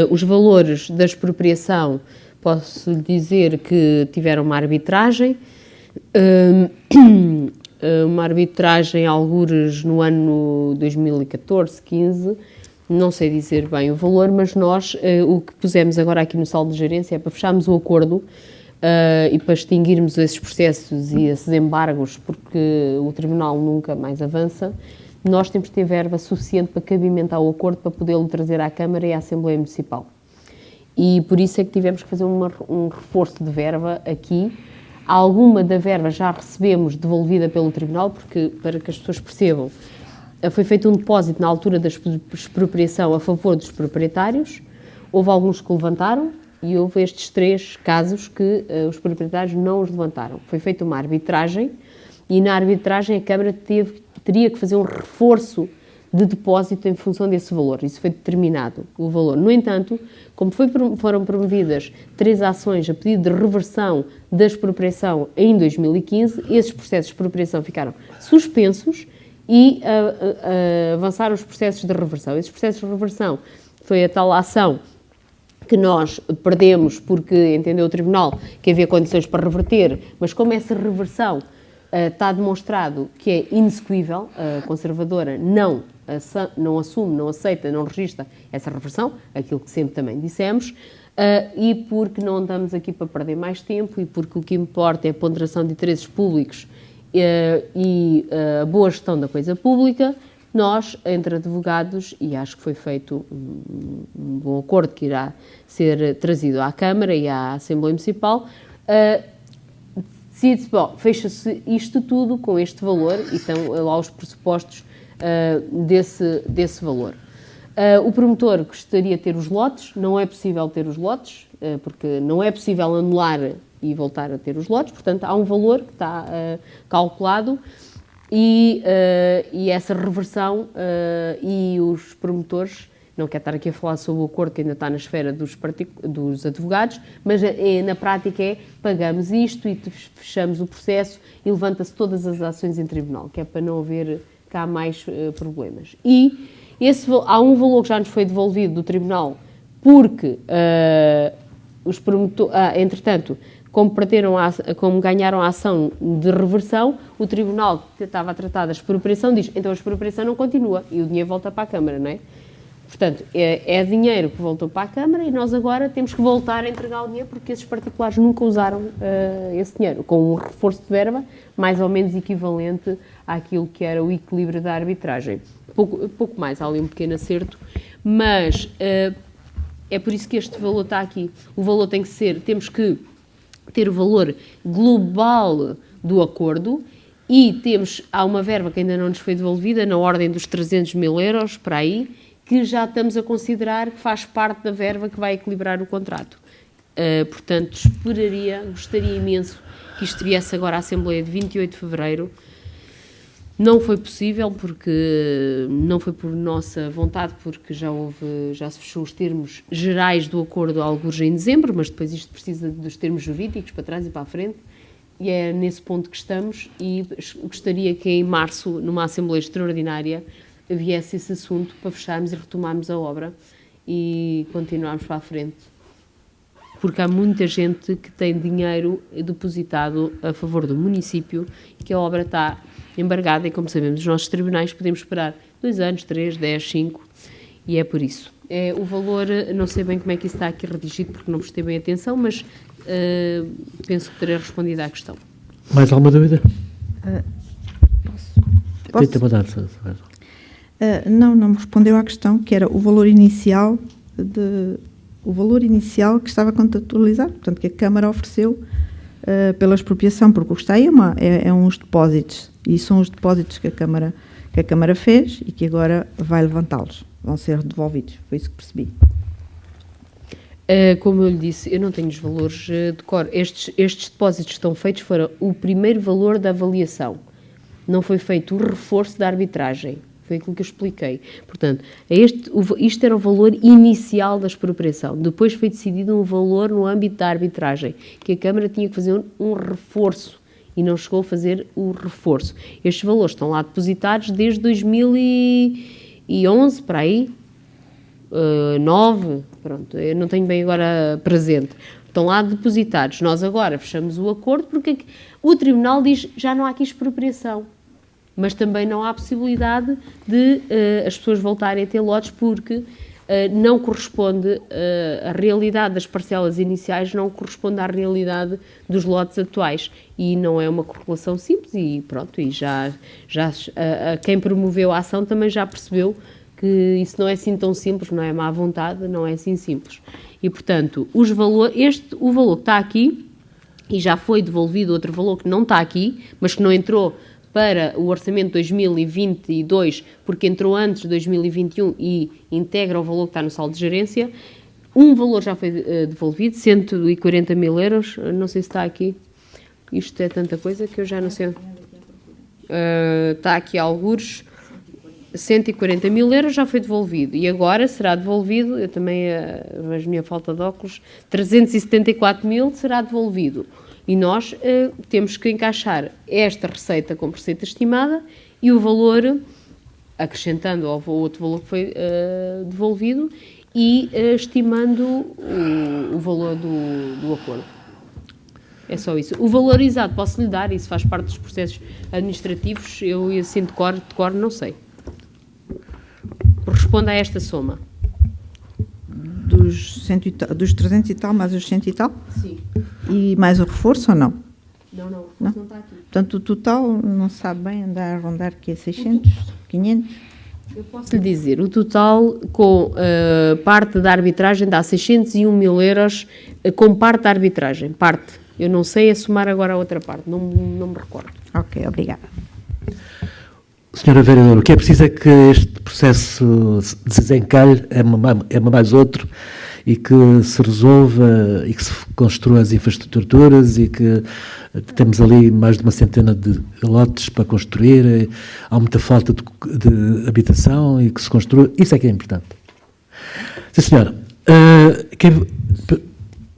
Os valores da expropriação, posso lhe dizer que tiveram uma arbitragem, algures no ano 2014, 15, não sei dizer bem o valor, mas nós o que pusemos agora aqui no saldo de gerência é para fecharmos o acordo e para extinguirmos esses processos e esses embargos, porque o Tribunal nunca mais avança. Nós temos de ter verba suficiente para cabimentar o acordo para podê-lo trazer à Câmara e à Assembleia Municipal. E por isso é que tivemos que fazer um reforço de verba aqui. Alguma da verba já recebemos devolvida pelo Tribunal, porque, para que as pessoas percebam, foi feito um depósito na altura da expropriação a favor dos proprietários, houve alguns que levantaram e houve estes 3 casos que os proprietários não os levantaram. Foi feita uma arbitragem e na arbitragem a Câmara teria que fazer um reforço de depósito em função desse valor. Isso foi determinado, o valor. No entanto, como foram promovidas 3 ações a pedido de reversão da expropriação em 2015, esses processos de expropriação ficaram suspensos e avançaram os processos de reversão. Esses processos de reversão foi a tal ação que nós perdemos porque entendeu o Tribunal que havia condições para reverter, mas como essa reversão está demonstrado que é inexequível, a conservadora não assume, não aceita, não registra essa reversão, aquilo que sempre também dissemos, e porque não andamos aqui para perder mais tempo e porque o que importa é a ponderação de interesses públicos e a boa gestão da coisa pública, nós, entre advogados, e acho que foi feito um bom acordo que irá ser trazido à Câmara e à Assembleia Municipal, decide-se, bom, fecha-se isto tudo com este valor e estão lá os pressupostos desse valor. O promotor gostaria de ter os lotes, não é possível ter os lotes, porque não é possível anular e voltar a ter os lotes, portanto há um valor que está calculado e essa reversão e os promotores, não quero estar aqui a falar sobre o acordo que ainda está na esfera dos advogados, mas na prática é: pagamos isto e fechamos o processo e levanta-se todas as ações em tribunal, que é para não haver cá mais problemas. E há um valor que já nos foi devolvido do tribunal porque os promotores, entretanto, como ganharam a ação de reversão, o tribunal que estava a tratar da expropriação diz: então a expropriação não continua e o dinheiro volta para a Câmara, não é? Portanto, é dinheiro que voltou para a Câmara e nós agora temos que voltar a entregar o dinheiro porque esses particulares nunca usaram esse dinheiro, com um reforço de verba mais ou menos equivalente àquilo que era o equilíbrio da arbitragem. Pouco mais, há ali um pequeno acerto, mas é por isso que este valor está aqui. O valor tem que ser, temos que ter o valor global do acordo e há uma verba que ainda não nos foi devolvida, na ordem dos 300 mil euros, para aí, que já estamos a considerar que faz parte da verba que vai equilibrar o contrato. Portanto, gostaria imenso que isto viesse agora à Assembleia de 28 de Fevereiro. Não foi possível, porque não foi por nossa vontade, porque já se fechou os termos gerais do acordo alguns em dezembro, mas depois isto precisa dos termos jurídicos para trás e para a frente, e é nesse ponto que estamos, e gostaria que em março, numa Assembleia Extraordinária, viesse esse assunto para fecharmos e retomarmos a obra e continuarmos para a frente. Porque há muita gente que tem dinheiro depositado a favor do município e que a obra está embargada e, como sabemos, os nossos tribunais podemos esperar 2 anos, 3, 10, 5 e é por isso. O valor, não sei bem como é que isso está aqui redigido porque não prestei bem atenção, mas penso que terei respondido à questão. Mais alguma dúvida? Posso? Tenta mandar. Não me respondeu à questão, que era o valor inicial que estava contratualizado, portanto, que a Câmara ofereceu pela expropriação, porque o que está aí é uns depósitos, e são os depósitos que a Câmara fez e que agora vai levantá-los, vão ser devolvidos, foi isso que percebi. Como eu lhe disse, eu não tenho os valores de cor. Estes depósitos estão feitos, foram o primeiro valor da avaliação, não foi feito o reforço da arbitragem. Foi aquilo que eu expliquei. Portanto, isto era o valor inicial da expropriação. Depois foi decidido um valor no âmbito da arbitragem, que a Câmara tinha que fazer um reforço e não chegou a fazer o reforço. Estes valores estão lá depositados desde 2011, para aí, 9, pronto, eu não tenho bem agora presente. Estão lá depositados. Nós agora fechamos o acordo porque o Tribunal diz já não há aqui expropriação. Mas também não há possibilidade de as pessoas voltarem a ter lotes porque não corresponde, a realidade das parcelas iniciais não corresponde à realidade dos lotes atuais e não é uma correlação simples e pronto, e já quem promoveu a ação também já percebeu que isso não é assim tão simples, não é má vontade, não é assim simples. E portanto, o valor que está aqui, e já foi devolvido outro valor que não está aqui, mas que não entrou para o orçamento de 2022, porque entrou antes de 2021 e integra o valor que está no saldo de gerência. Um valor já foi devolvido, 140 mil euros, não sei se está aqui. Isto é tanta coisa que eu já não sei. Está aqui algures, 140 mil euros já foi devolvido. E agora será devolvido, eu também vejo a minha falta de óculos, 374 mil será devolvido. E nós temos que encaixar esta receita como receita estimada e o valor, acrescentando ao outro valor que foi devolvido e estimando o valor do acordo. É só isso. O valor exato posso-lhe dar, isso faz parte dos processos administrativos, eu assim de cor não sei. Responda a esta soma. Dos 300 e tal, mais os 100 e tal? Sim. E mais o reforço ou não? Não, o reforço não está aqui. Portanto, o total, não sabe bem, andar a rondar que é 600, 500? Eu posso lhe dizer, o total com parte da arbitragem dá 601 mil euros com parte da arbitragem. Parte. Eu não sei somar agora a outra parte, não me recordo. Ok, obrigada. Senhora Vereadora, o que é preciso é que este processo se desencalhe, é mais outro, e que se resolva e que se construa as infraestruturas e que temos ali mais de uma centena de lotes para construir, há muita falta de habitação e que se construa, isso é que é importante. Sim, senhora.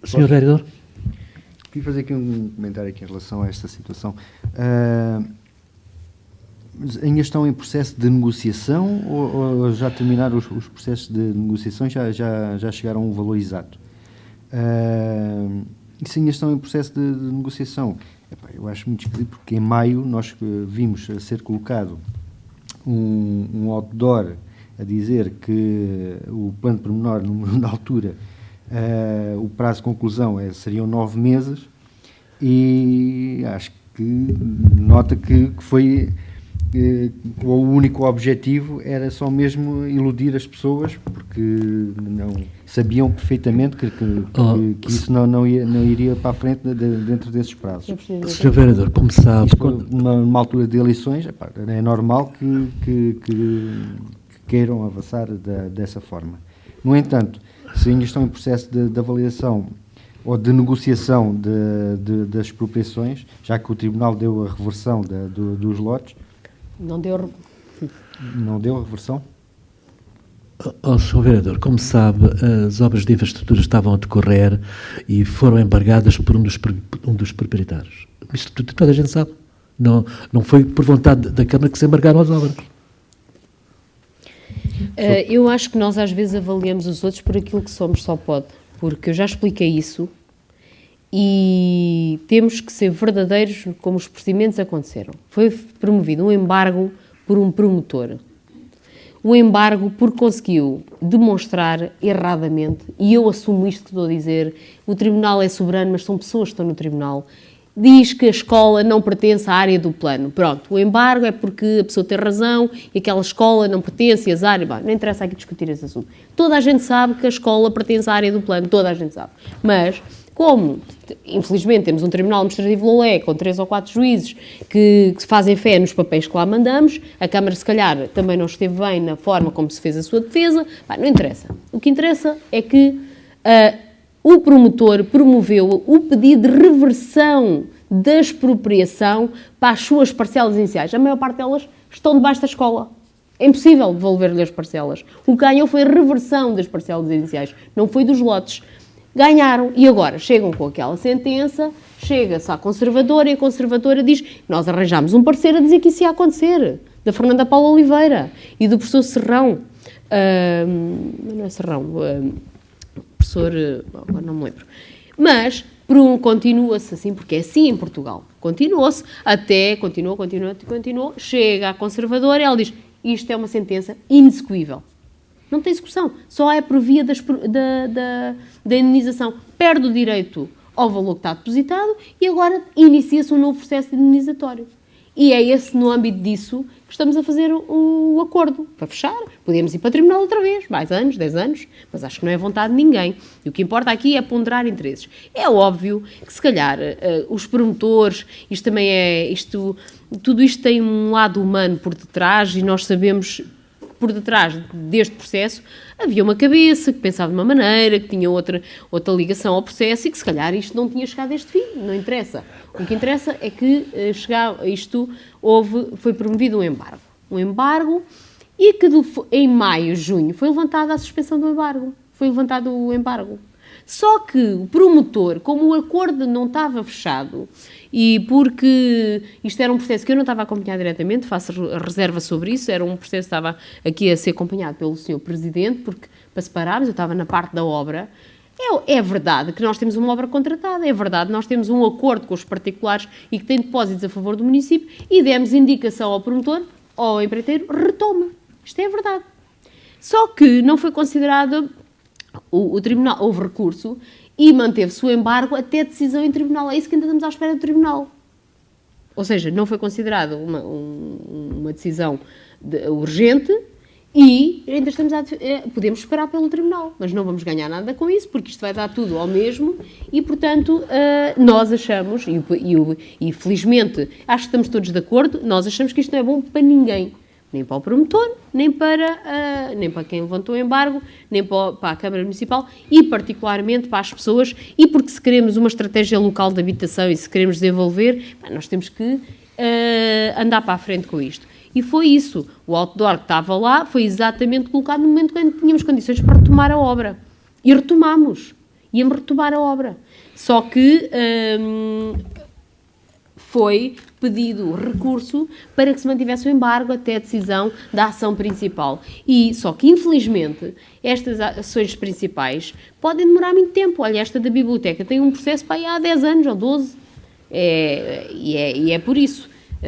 Senhor Vereador? Queria fazer aqui um comentário aqui em relação a esta situação. Ainda estão em processo de negociação ou já terminaram os processos de negociação e já chegaram a um valor exato? E se ainda estão em processo de negociação, eu acho muito esquisito, porque em maio nós vimos ser colocado um outdoor a dizer que o plano de pormenor, na altura, o prazo de conclusão seriam 9 meses, e acho que nota que foi... o único objetivo era só mesmo iludir as pessoas, porque não sabiam perfeitamente que isso não iria para a frente dentro desses prazos. Sr. Vereador, como sabe... Isto, numa altura de eleições, é normal que queiram avançar dessa forma. No entanto, se ainda estão em processo de avaliação ou de negociação das expropriações, já que o Tribunal deu a reversão dos lotes, Não deu... não deu a reversão? Sr. Vereador, como sabe, as obras de infraestrutura estavam a decorrer e foram embargadas por um dos proprietários. Isso toda a gente sabe. Não foi por vontade da Câmara que se embargaram as obras. Eu acho que nós às vezes avaliamos os outros por aquilo que somos, só pode. Porque eu já expliquei isso e temos que ser verdadeiros como os procedimentos aconteceram. Foi promovido um embargo por um promotor. O embargo porque conseguiu demonstrar erradamente, e eu assumo isto que estou a dizer, o Tribunal é soberano, mas são pessoas que estão no Tribunal, diz que a escola não pertence à área do plano. Pronto, o embargo é porque a pessoa tem razão e aquela escola não pertence às áreas... Bom, não interessa aqui discutir esse assunto. Toda a gente sabe que a escola pertence à área do plano, toda a gente sabe. Mas, como, infelizmente, temos um Tribunal Administrativo de Lolé com 3 ou 4 juízes que fazem fé nos papéis que lá mandamos, a Câmara, se calhar, também não esteve bem na forma como se fez a sua defesa, não interessa. O que interessa é que o promotor promoveu o pedido de reversão da expropriação para as suas parcelas iniciais. A maior parte delas estão debaixo da escola. É impossível devolver-lhe as parcelas. O que ganhou foi a reversão das parcelas iniciais, não foi dos lotes. Ganharam e agora chegam com aquela sentença, chega-se à conservadora e a conservadora diz: nós arranjámos um parceiro a dizer que isso ia acontecer, da Fernanda Paula Oliveira e do professor Serrão. Não é Serrão, professor, agora não me lembro. Mas continua-se assim, porque é assim em Portugal. Continuou-se, até continuou, chega à conservadora e ela diz: isto é uma sentença inexecuível. Não tem execução, só é por via da indenização. Perde o direito ao valor que está depositado e agora inicia-se um novo processo indenizatório. E é no âmbito disso que estamos a fazer o acordo, para fechar. Podemos ir para o tribunal outra vez, mais anos, 10 anos, mas acho que não é vontade de ninguém. E o que importa aqui é ponderar interesses. É óbvio que, se calhar, os promotores, tudo isto tem um lado humano por detrás e nós sabemos... Por detrás deste processo havia uma cabeça que pensava de uma maneira, que tinha outra ligação ao processo e que se calhar isto não tinha chegado a este fim, não interessa. O que interessa é que foi promovido um embargo. Um embargo e que em maio, junho, foi levantada a suspensão do embargo. Foi levantado o embargo. Só que o promotor, como o acordo não estava fechado e porque isto era um processo que eu não estava a acompanhar diretamente, faço reserva sobre isso, era um processo que estava aqui a ser acompanhado pelo Sr. Presidente, porque para separarmos, eu estava na parte da obra. É verdade que nós temos uma obra contratada, é verdade que nós temos um acordo com os particulares e que tem depósitos a favor do município e demos indicação ao promotor, ao empreiteiro, retoma. Isto é verdade. Só que não foi considerado... O tribunal, houve recurso e manteve-se o embargo até decisão em tribunal. É isso que ainda estamos à espera do tribunal. Ou seja, não foi considerado uma decisão urgente e ainda estamos podemos esperar pelo tribunal, mas não vamos ganhar nada com isso, porque isto vai dar tudo ao mesmo e, portanto, nós achamos, e felizmente acho que estamos todos de acordo, nós achamos que isto não é bom para ninguém. nem para o promotor, nem para quem levantou o embargo, nem para a Câmara Municipal e particularmente para as pessoas, e porque se queremos uma estratégia local de habitação e se queremos desenvolver, nós temos que andar para a frente com isto. E foi isso. O outdoor que estava lá foi exatamente colocado no momento em que tínhamos condições para retomar a obra. E retomamos. Íamos retomar a obra. Só que foi pedido recurso para que se mantivesse o embargo até a decisão da ação principal. E só que, infelizmente, estas ações principais podem demorar muito tempo. Olha, esta da biblioteca tem um processo para aí há 10 anos ou 12. E é por isso.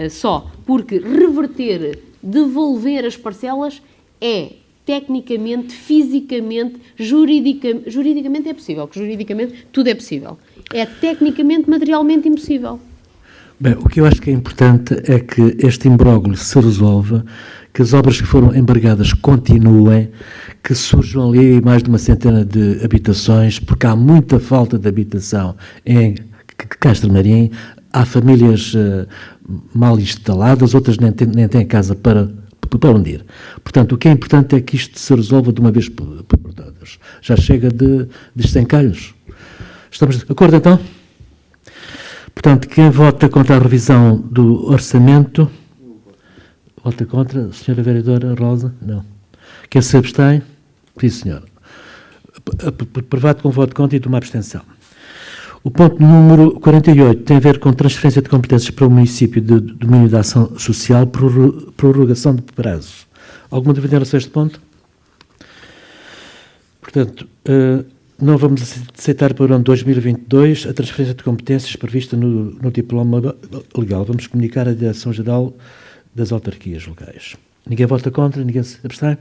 Só porque reverter, devolver as parcelas é tecnicamente, fisicamente, juridicamente é possível, porque juridicamente tudo é possível. É tecnicamente, materialmente impossível. Bem, o que eu acho que é importante é que este imbróglio se resolva, que as obras que foram embargadas continuem, que surjam ali mais de uma centena de habitações, porque há muita falta de habitação em Castro Marim, há famílias mal instaladas, outras nem têm casa para onde ir. Portanto, o que é importante é que isto se resolva de uma vez por todas. Já chega de encalhos. Estamos de acordo, então? Portanto, quem vota contra a revisão do orçamento? Vota contra? A senhora vereadora Rosa? Não. Quem se abstém? Sim, senhora. Aprovado com voto contra e de uma abstenção. O ponto número 48 tem a ver com transferência de competências para o município de domínio da ação social, prorrogação de prazo. Alguma dúvida em relação a este ponto? Portanto, não vamos aceitar para o ano 2022 a transferência de competências prevista no diploma legal. Vamos comunicar à Direção-Geral das Autarquias Locais. Ninguém vota contra, ninguém se abstém.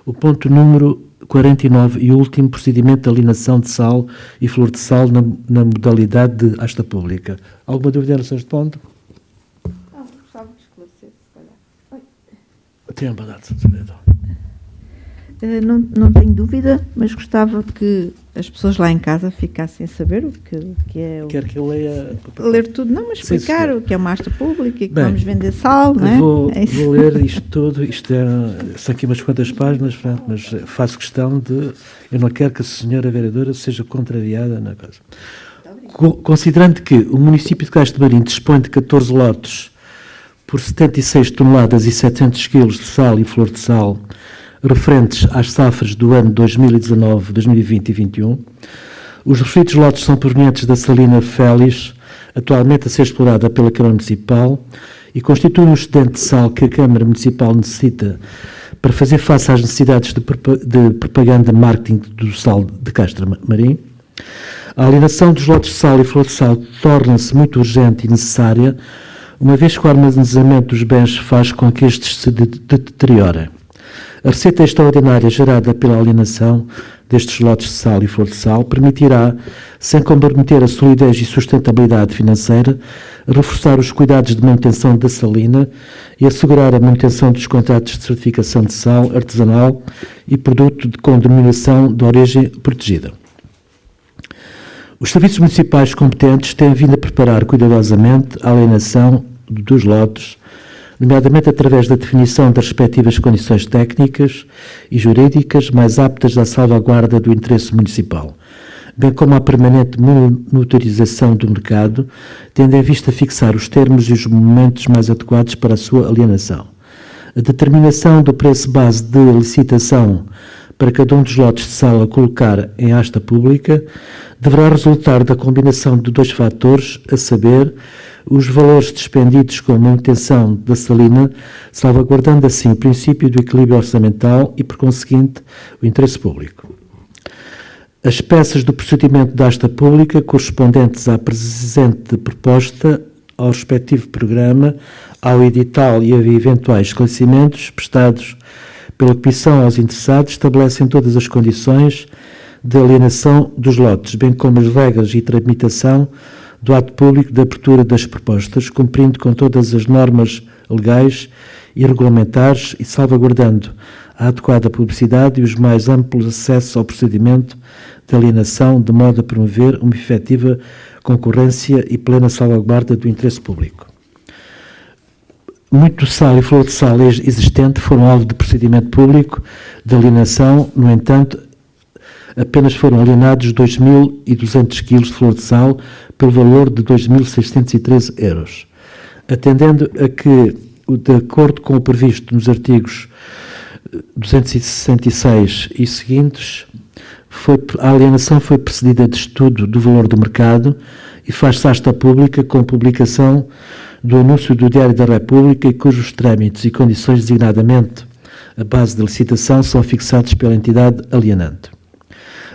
O ponto número 49 e último, procedimento de alienação de sal e flor de sal na modalidade de asta pública. Alguma dúvida em relação a este ponto? Gostava de esclarecer, se calhar. Tenho para dar, Não tenho dúvida, mas gostava que as pessoas lá em casa ficassem a saber o que é o... Quer que eu leia? Ler tudo, não, mas Sim, explicar senhor. o que é uma asta pública e que Bem, vamos vender sal, não é? É isso. Vou ler isto tudo, são aqui umas quantas páginas, mas faço questão de... Eu não quero que a senhora vereadora seja contrariada na coisa. Considerando que o município de Castro Marim dispõe de 14 lotes por 76 toneladas e 700 quilos de sal e flor de sal, referentes às safras do ano 2019, 2020 e 2021. Os referidos lotes são provenientes da salina Félix, atualmente a ser explorada pela Câmara Municipal, e constituem um excedente de sal que a Câmara Municipal necessita para fazer face às necessidades de propaganda e marketing do sal de Castro Marim. A alienação dos lotes de sal e flor de sal torna-se muito urgente e necessária, uma vez que o armazenamento dos bens faz com que estes se deteriorem. A receita extraordinária gerada pela alienação destes lotes de sal e flor de sal permitirá, sem comprometer a solidez e sustentabilidade financeira, reforçar os cuidados de manutenção da salina e assegurar a manutenção dos contratos de certificação de sal artesanal e produto com denominação de origem protegida. Os serviços municipais competentes têm vindo a preparar cuidadosamente a alienação dos lotes, nomeadamente através da definição das respectivas condições técnicas e jurídicas mais aptas à salvaguarda do interesse municipal, bem como a permanente monitorização do mercado, tendo em vista fixar os termos e os momentos mais adequados para a sua alienação. A determinação do preço base de licitação para cada um dos lotes de sal a colocar em asta pública deverá resultar da combinação de dois fatores, a saber, os valores despendidos com a manutenção da salina, salvaguardando assim o princípio do equilíbrio orçamental e, por conseguinte, o interesse público. As peças do procedimento da asta pública correspondentes à presente proposta, ao respectivo programa, ao edital e a eventuais esclarecimentos prestados pela Comissão aos interessados, estabelecem todas as condições de alienação dos lotes, bem como as regras e tramitação do ato público de abertura das propostas, cumprindo com todas as normas legais e regulamentares e salvaguardando a adequada publicidade e os mais amplos acessos ao procedimento de alienação, de modo a promover uma efetiva concorrência e plena salvaguarda do interesse público. muito sal e flor de sal existente foram alvo de procedimento público de alienação. No entanto, apenas foram alienados 2.200 kg de flor de sal pelo valor de 2.613 euros. Atendendo a que, de acordo com o previsto nos artigos 266 e seguintes, a alienação foi precedida de estudo do valor do mercado e faz-se asta pública com publicação do anúncio do Diário da República e cujos trâmites e condições designadamente a base de licitação são fixados pela entidade alienante.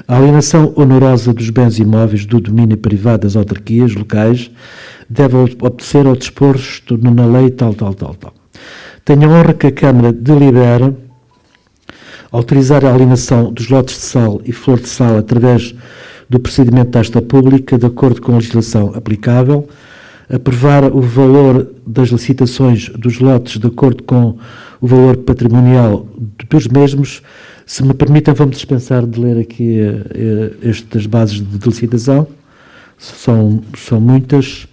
A alienação onorosa dos bens imóveis do domínio privado das autarquias locais deve obedecer ao disposto na lei tal. Tenho a honra que a Câmara delibera autorizar a alienação dos lotes de sal e flor de sal através do procedimento de asta pública, de acordo com a legislação aplicável, aprovar o valor das licitações dos lotes de acordo com o valor patrimonial dos mesmos. Se me permitem, vamos dispensar de ler aqui estas bases de licitação, são muitas.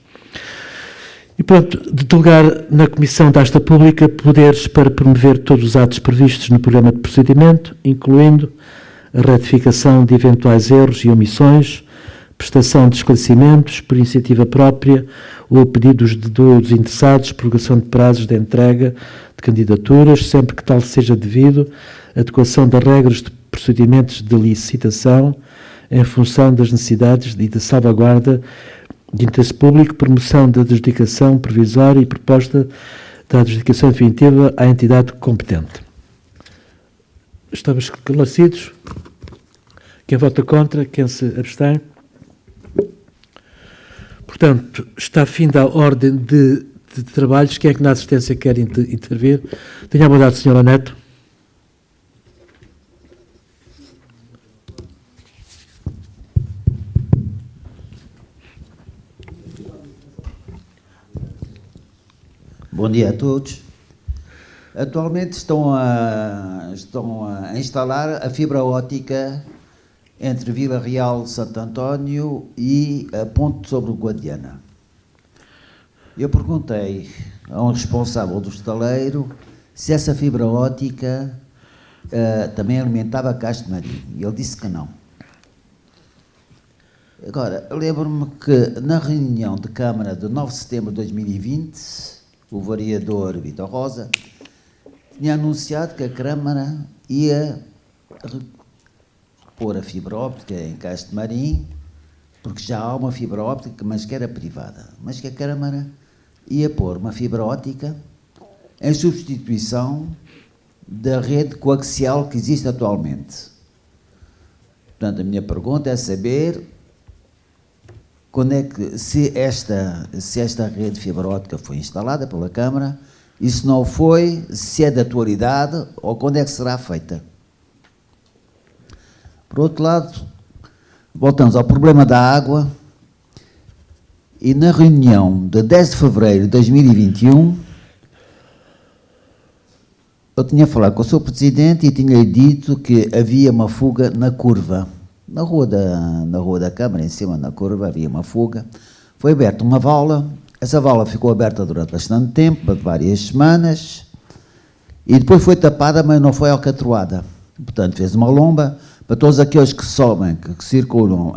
E pronto, de delegar na Comissão da Asta Pública poderes para promover todos os atos previstos no programa de procedimento, incluindo a retificação de eventuais erros e omissões, prestação de esclarecimentos por iniciativa própria ou a pedidos dos interessados, prorrogação de prazos de entrega de candidaturas, sempre que tal seja devido, adequação das regras de procedimentos de licitação em função das necessidades e da salvaguarda de interesse público, promoção da adjudicação provisória e proposta da adjudicação definitiva à entidade competente. Estamos esclarecidos? Quem vota contra? Quem se abstém? Portanto, está fim da ordem de trabalhos. Quem é que na assistência quer intervir? Tenha a bondade, Sra. Neto. Bom dia a todos. Atualmente estão a instalar a fibra óptica entre Vila Real de Santo António e a Ponte sobre o Guadiana. Eu perguntei a um responsável do estaleiro se essa fibra óptica também alimentava Castro Marinho, e ele disse que não. Agora, lembro-me que na reunião de Câmara de 9 de setembro de 2020, o vereador Vitor Rosa tinha anunciado que a Câmara ia pôr a fibra óptica em Castro Marim, porque já há uma fibra óptica, mas que era privada, mas que a Câmara ia pôr uma fibra óptica em substituição da rede coaxial que existe atualmente. Portanto, a minha pergunta é saber quando é que, se esta rede de fibra óptica foi instalada pela Câmara, e se não foi, se é de atualidade ou quando é que será feita. Por outro lado, voltamos ao problema da água, e na reunião de 10 de fevereiro de 2021, eu tinha falado com o Sr. Presidente e tinha dito que havia uma fuga na curva. Na rua da Câmara, em cima na curva, havia uma fuga. Foi aberta uma vala, essa vala ficou aberta durante bastante tempo, várias semanas, e depois foi tapada, mas não foi alcatroada. Portanto, fez uma lomba para todos aqueles que sobem, que circulam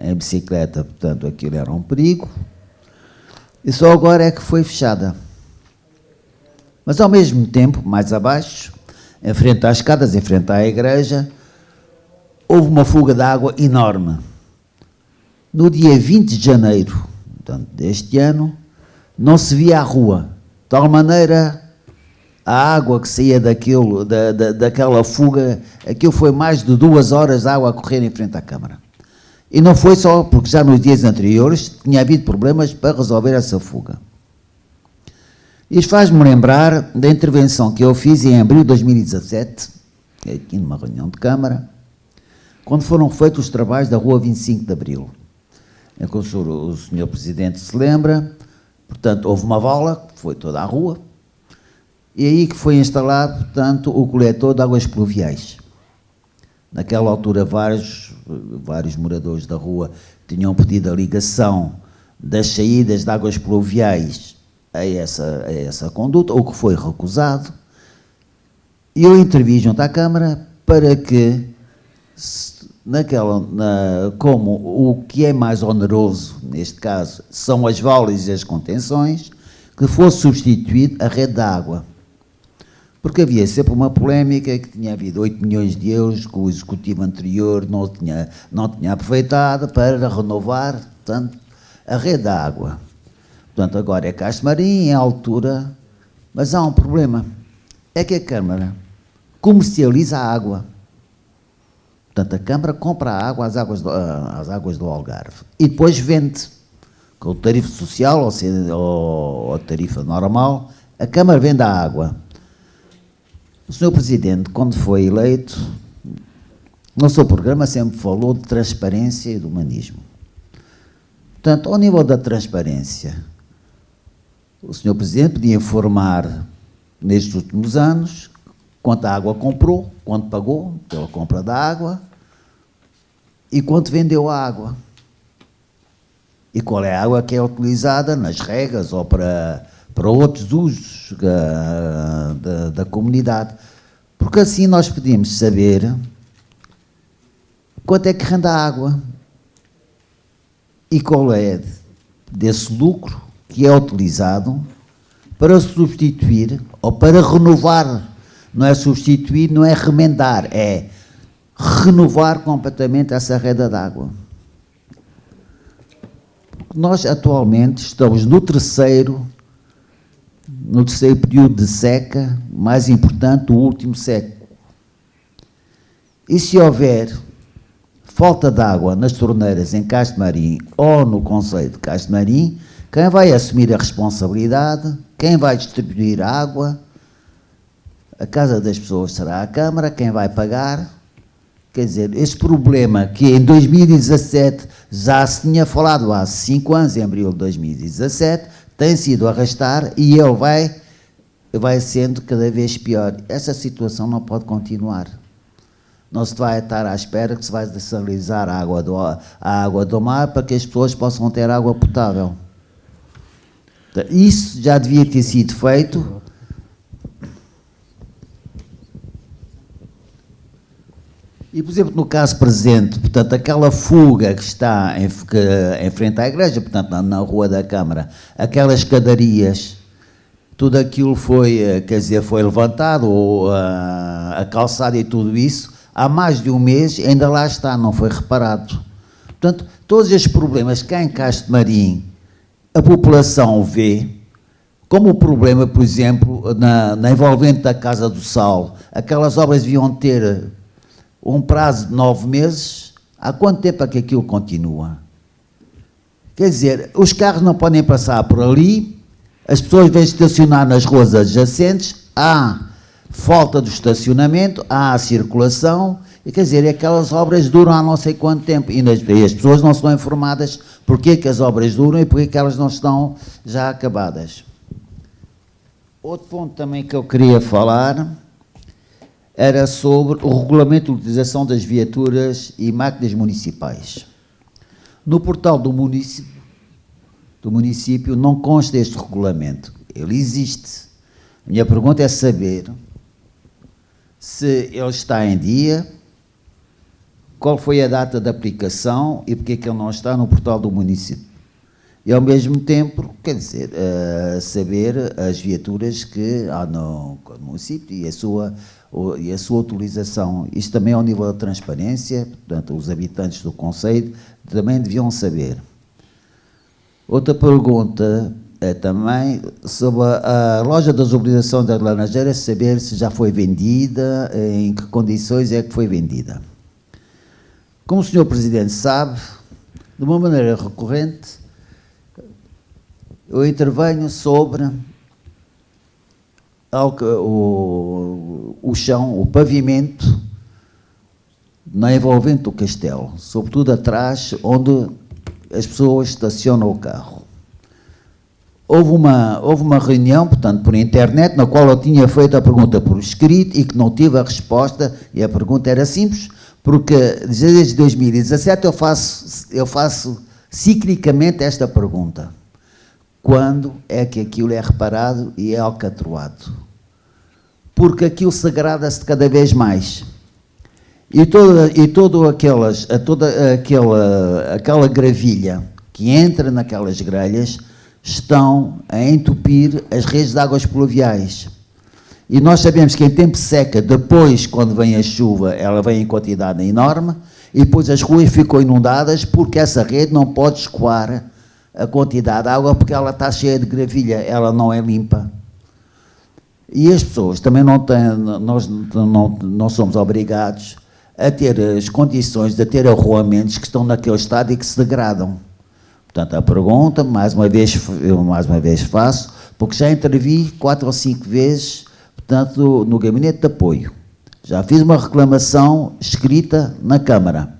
em bicicleta, portanto, aquilo era um perigo, e só agora é que foi fechada. Mas, ao mesmo tempo, mais abaixo, em frente às escadas, em frente à igreja, houve uma fuga de água enorme. No dia 20 de janeiro, portanto, deste ano, não se via a rua. De tal maneira, a água que saía daquela fuga, aquilo foi mais de 2 horas de água a correr em frente à Câmara. E não foi só porque já nos dias anteriores tinha havido problemas para resolver essa fuga. Isto faz-me lembrar da intervenção que eu fiz em abril de 2017, aqui numa reunião de Câmara, quando foram feitos os trabalhos da Rua 25 de Abril. É que o Sr. Presidente se lembra, portanto, houve uma vala, que foi toda a rua, e aí que foi instalado, portanto, o coletor de águas pluviais. Naquela altura, vários moradores da rua tinham pedido a ligação das saídas de águas pluviais a essa conduta, ou que foi recusado, e eu intervi junto à Câmara para que, como o que é mais oneroso, neste caso, são as válvulas e as contenções, que fosse substituído a rede de água. Porque havia sempre uma polémica que tinha havido 8 milhões de euros que o executivo anterior não tinha aproveitado para renovar, portanto, a rede de água. Portanto, agora é Castro Marim, é a altura, mas há um problema, é que a Câmara comercializa a água. Portanto, a Câmara compra a água às águas do Algarve e depois vende, com o tarifa social ou a tarifa normal, a Câmara vende a água. O Sr. Presidente, quando foi eleito, no seu programa sempre falou de transparência e de humanismo. Portanto, ao nível da transparência, o Sr. Presidente podia informar, nestes últimos anos, quanto a água comprou, quanto pagou pela compra da água e quanto vendeu a água. E qual é a água que é utilizada nas regas ou para outros usos da comunidade. Porque assim nós podíamos saber quanto é que rende a água e qual é desse lucro que é utilizado para substituir ou para renovar. Não é substituir, não é remendar, é renovar completamente essa rede de água. Nós atualmente estamos no terceiro período de seca, mais importante, o último século. E se houver falta de água nas torneiras em Castro Marim ou no concelho de Castro Marim, quem vai assumir a responsabilidade, quem vai distribuir a água, a casa das pessoas será a Câmara, quem vai pagar. Quer dizer, este problema que em 2017 já se tinha falado há 5 anos, em abril de 2017, tem sido a arrastar e ele vai sendo cada vez pior. Essa situação não pode continuar. Não se vai estar à espera que se vai dessalinizar a água do mar para que as pessoas possam ter água potável. Isso já devia ter sido feito. E, por exemplo, no caso presente, portanto, aquela fuga que está em frente à igreja, portanto, na Rua da Câmara, aquelas escadarias, tudo aquilo foi levantado, ou a calçada e tudo isso, há mais de um mês ainda lá está, não foi reparado. Portanto, todos estes problemas que há em Castro Marim, a população vê, como o problema, por exemplo, na envolvente da Casa do Sal, aquelas obras deviam ter um prazo de 9 meses, há quanto tempo é que aquilo continua? Quer dizer, os carros não podem passar por ali, as pessoas vêm estacionar nas ruas adjacentes, há falta de estacionamento, há a circulação, e quer dizer, aquelas obras duram há não sei quanto tempo, e as pessoas não são informadas porque é que as obras duram e porque é que elas não estão já acabadas. Outro ponto também que eu queria falar era sobre o regulamento de utilização das viaturas e máquinas municipais. No portal do município não consta este regulamento. Ele existe. A minha pergunta é saber se ele está em dia, qual foi a data de aplicação e porque é que ele não está no portal do município. E, ao mesmo tempo, quer dizer, saber as viaturas que há no município e a sua utilização. Isto também ao nível da transparência, portanto, os habitantes do concelho também deviam saber. Outra pergunta é também sobre a loja das obrigações das Laranjeiras, saber se já foi vendida, em que condições é que foi vendida. Como o Sr. Presidente sabe, de uma maneira recorrente, eu intervenho sobre o chão, o pavimento na envolvente do castelo, sobretudo atrás, onde as pessoas estacionam o carro. Houve uma reunião, portanto, por internet, na qual eu tinha feito a pergunta por escrito e que não tive a resposta, e a pergunta era simples, porque desde 2017 eu faço ciclicamente esta pergunta. quando é que aquilo é reparado e é alcatroado. Porque aquilo se degrada-se cada vez mais. E toda aquela gravilha que entra naquelas grelhas estão a entupir as redes de águas pluviais. E nós sabemos que em tempo de seca, depois, quando vem a chuva, ela vem em quantidade enorme, e depois as ruas ficam inundadas porque essa rede não pode escoar a quantidade de água porque ela está cheia de gravilha, ela não é limpa. E as pessoas também não têm, nós não somos obrigados a ter as condições de ter arruamentos que estão naquele estado e que se degradam. Portanto, a pergunta, mais uma vez faço, porque já intervi 4 ou 5 vezes, portanto, no gabinete de apoio. Já fiz uma reclamação escrita na Câmara.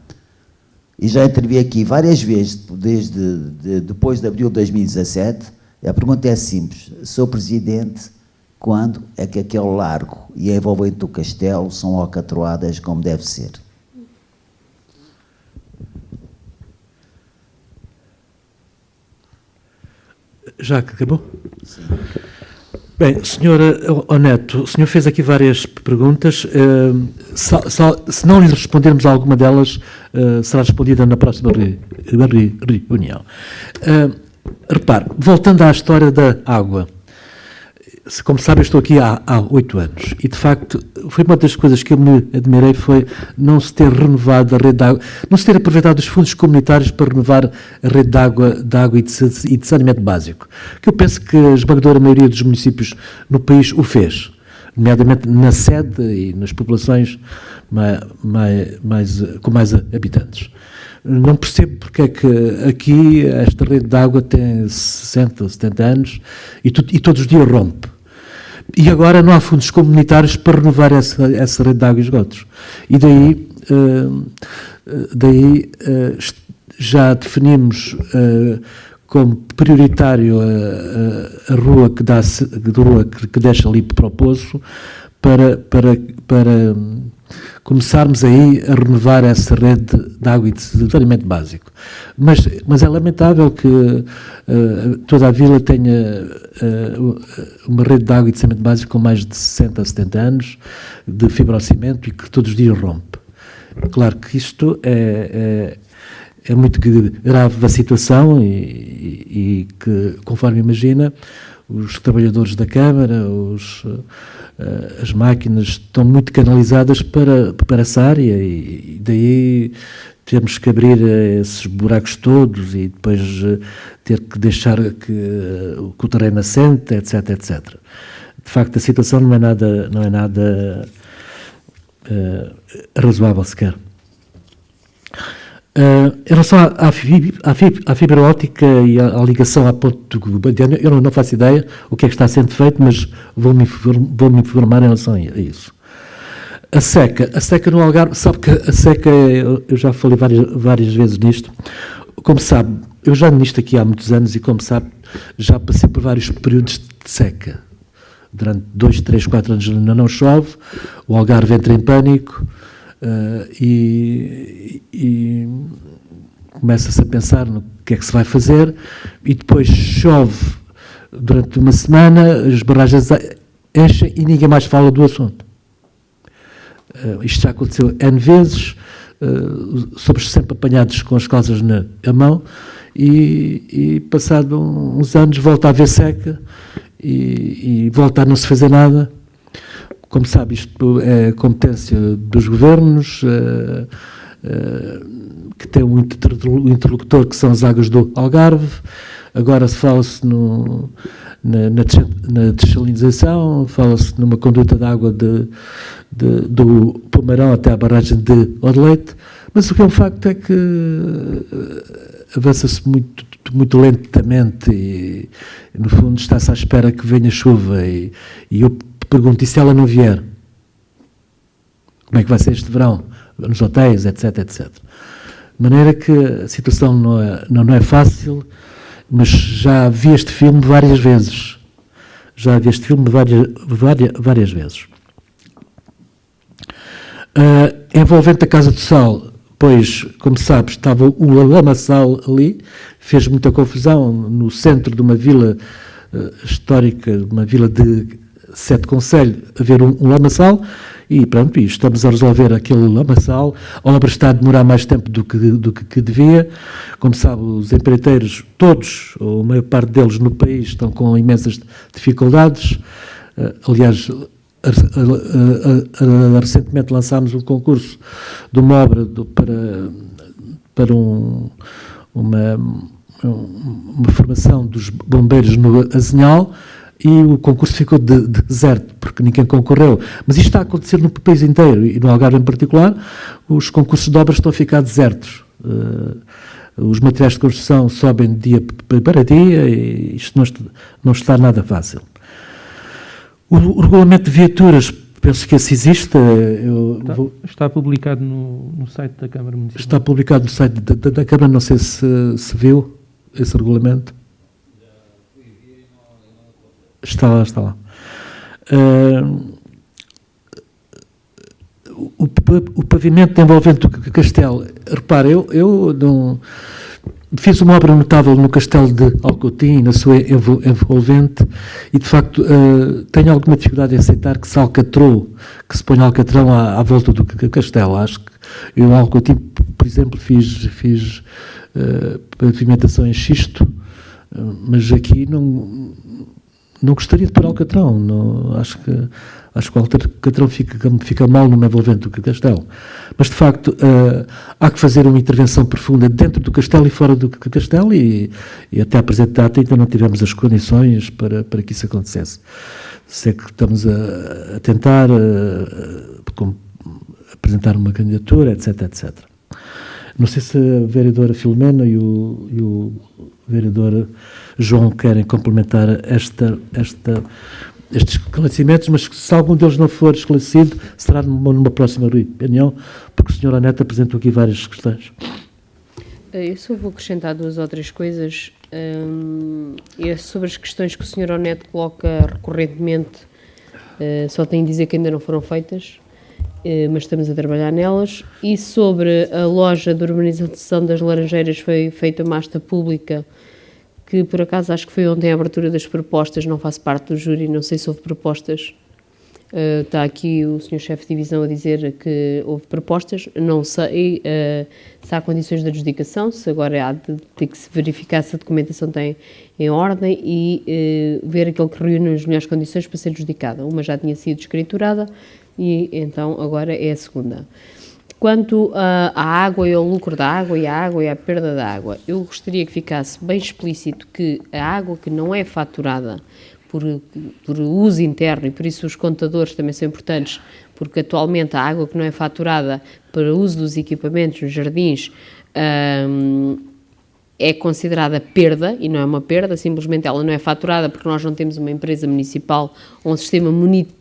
E já intervi aqui várias vezes, depois de abril de 2017, e a pergunta é simples. Sr. Presidente, quando é que aquele largo e a envolvente do castelo são alcatroadas como deve ser? Já que acabou? Sim. Bem, senhora Neto, o senhor fez aqui várias perguntas. Se não lhe respondermos a alguma delas, será respondida na próxima reunião. Repare, voltando à história da água. Como sabe, eu estou aqui há 8 anos e, de facto, foi uma das coisas que eu me admirei foi não se ter renovado a rede de água, não se ter aproveitado os fundos comunitários para renovar a rede de água e de saneamento básico, que eu penso que a esmagadora maioria dos municípios no país o fez, nomeadamente na sede e nas populações com mais habitantes. Não percebo porque é que aqui esta rede de água tem 60 ou 70 anos e todos os dias rompe. E agora não há fundos comunitários para renovar essa rede de água e esgotos. E daí já definimos como prioritário a rua que deixa ali para o poço para começarmos aí a renovar essa rede de água e de saneamento básico. Mas é lamentável que toda a vila tenha uma rede de água e de saneamento básico com mais de 60 a 70 anos de fibrocimento e que todos os dias rompe. Claro que isto é muito grave a situação e que, conforme imagina, os trabalhadores da Câmara, as máquinas estão muito canalizadas para essa área e daí temos que abrir esses buracos todos e depois ter que deixar que o terreno assente, etc, etc. De facto, a situação não é nada razoável sequer. Em relação à fibra óptica e à ligação à ponte do Guadiana, eu não faço ideia o que é que está sendo feito, mas vou-me informar em relação a isso. A seca no Algarve, sabe que a seca, eu já falei várias vezes nisto, como sabe, eu já nisto aqui há muitos anos e como sabe, já passei por vários períodos de seca. Durante 2, 3, 4 anos não chove, o Algarve entra em pânico, e começa-se a pensar no que é que se vai fazer e depois chove durante uma semana, as barragens enchem e ninguém mais fala do assunto. Isto já aconteceu N vezes, somos sempre apanhados com as calças na mão e passado uns anos volta a haver seca e volta a não se fazer nada. Como sabe, isto é competência dos governos, que tem um interlocutor que são as águas do Algarve. Agora se fala-se na dessalinização, fala-se numa conduta de água do Pomarão até à barragem de Odeleite, mas o que é um facto é que avança-se muito lentamente e, no fundo, está-se à espera que venha chuva e eu pergunto, e se ela não vier? Como é que vai ser este verão? Nos hotéis, etc, etc. De maneira que a situação não é fácil, mas já vi este filme várias vezes. Envolvente a Casa do Sal, Depois, como sabes, estava o lamaçal ali, fez muita confusão no centro de uma vila histórica, uma vila de 7 concelhos, haver um lamaçal, e pronto, e estamos a resolver aquele lamaçal. A obra está a demorar mais tempo do que devia. Como sabe, os empreiteiros, todos, ou a maior parte deles no país, estão com imensas dificuldades. Aliás, recentemente lançámos um concurso de uma obra para uma formação dos bombeiros no Azenhal, e o concurso ficou deserto, porque ninguém concorreu. Mas isto está a acontecer no país inteiro, e no Algarve em particular, os concursos de obras estão a ficar desertos. Os materiais de construção sobem de dia para dia, e isto não está nada fácil. O regulamento de viaturas, penso que esse existe. Está publicado no site da Câmara Municipal. Está publicado no site da Câmara, não sei se viu esse regulamento. Está lá. O pavimento envolvente do castelo, repare, eu não fiz uma obra notável no castelo de Alcotim, na sua envolvente, e de facto tenho alguma dificuldade em aceitar que se ponha alcatrão à volta do castelo. Acho que eu em Alcotim, por exemplo, fiz pavimentação em xisto, mas aqui não gostaria de pôr alcatrão. Acho que o alcatrão fica mal no envolvente do castelo. Mas, de facto, há que fazer uma intervenção profunda dentro do castelo e fora do castelo, e até à presente data ainda não tivemos as condições para que isso acontecesse. Sei que estamos a tentar apresentar uma candidatura, etc. Não sei se a vereadora Filomena e o vereador João querem complementar estes esclarecimentos, mas se algum deles não for esclarecido, será numa próxima reunião, porque o Sr. Onete apresentou aqui várias questões. Eu só vou acrescentar 2 ou 3 coisas. Sobre as questões que o Sr. Onete coloca recorrentemente, só tenho a dizer que ainda não foram feitas, mas estamos a trabalhar nelas. E sobre a loja de urbanização das Laranjeiras, foi feita uma asta pública, que por acaso acho que foi ontem a abertura das propostas, não faço parte do júri, não sei se houve propostas. Está aqui o Sr. Chefe de Divisão a dizer que houve propostas, não sei se há condições de adjudicação, se agora há de ter que se verificar se a documentação tem em ordem e ver aquele que reúne as melhores condições para ser adjudicada. Uma já tinha sido escriturada e então agora é a segunda. Quanto à água e ao lucro da água e à perda da água, eu gostaria que ficasse bem explícito que a água que não é faturada por uso interno, e por isso os contadores também são importantes, porque atualmente a água que não é faturada para uso dos equipamentos nos jardins é considerada perda, e não é uma perda, simplesmente ela não é faturada porque nós não temos uma empresa municipal ou um sistema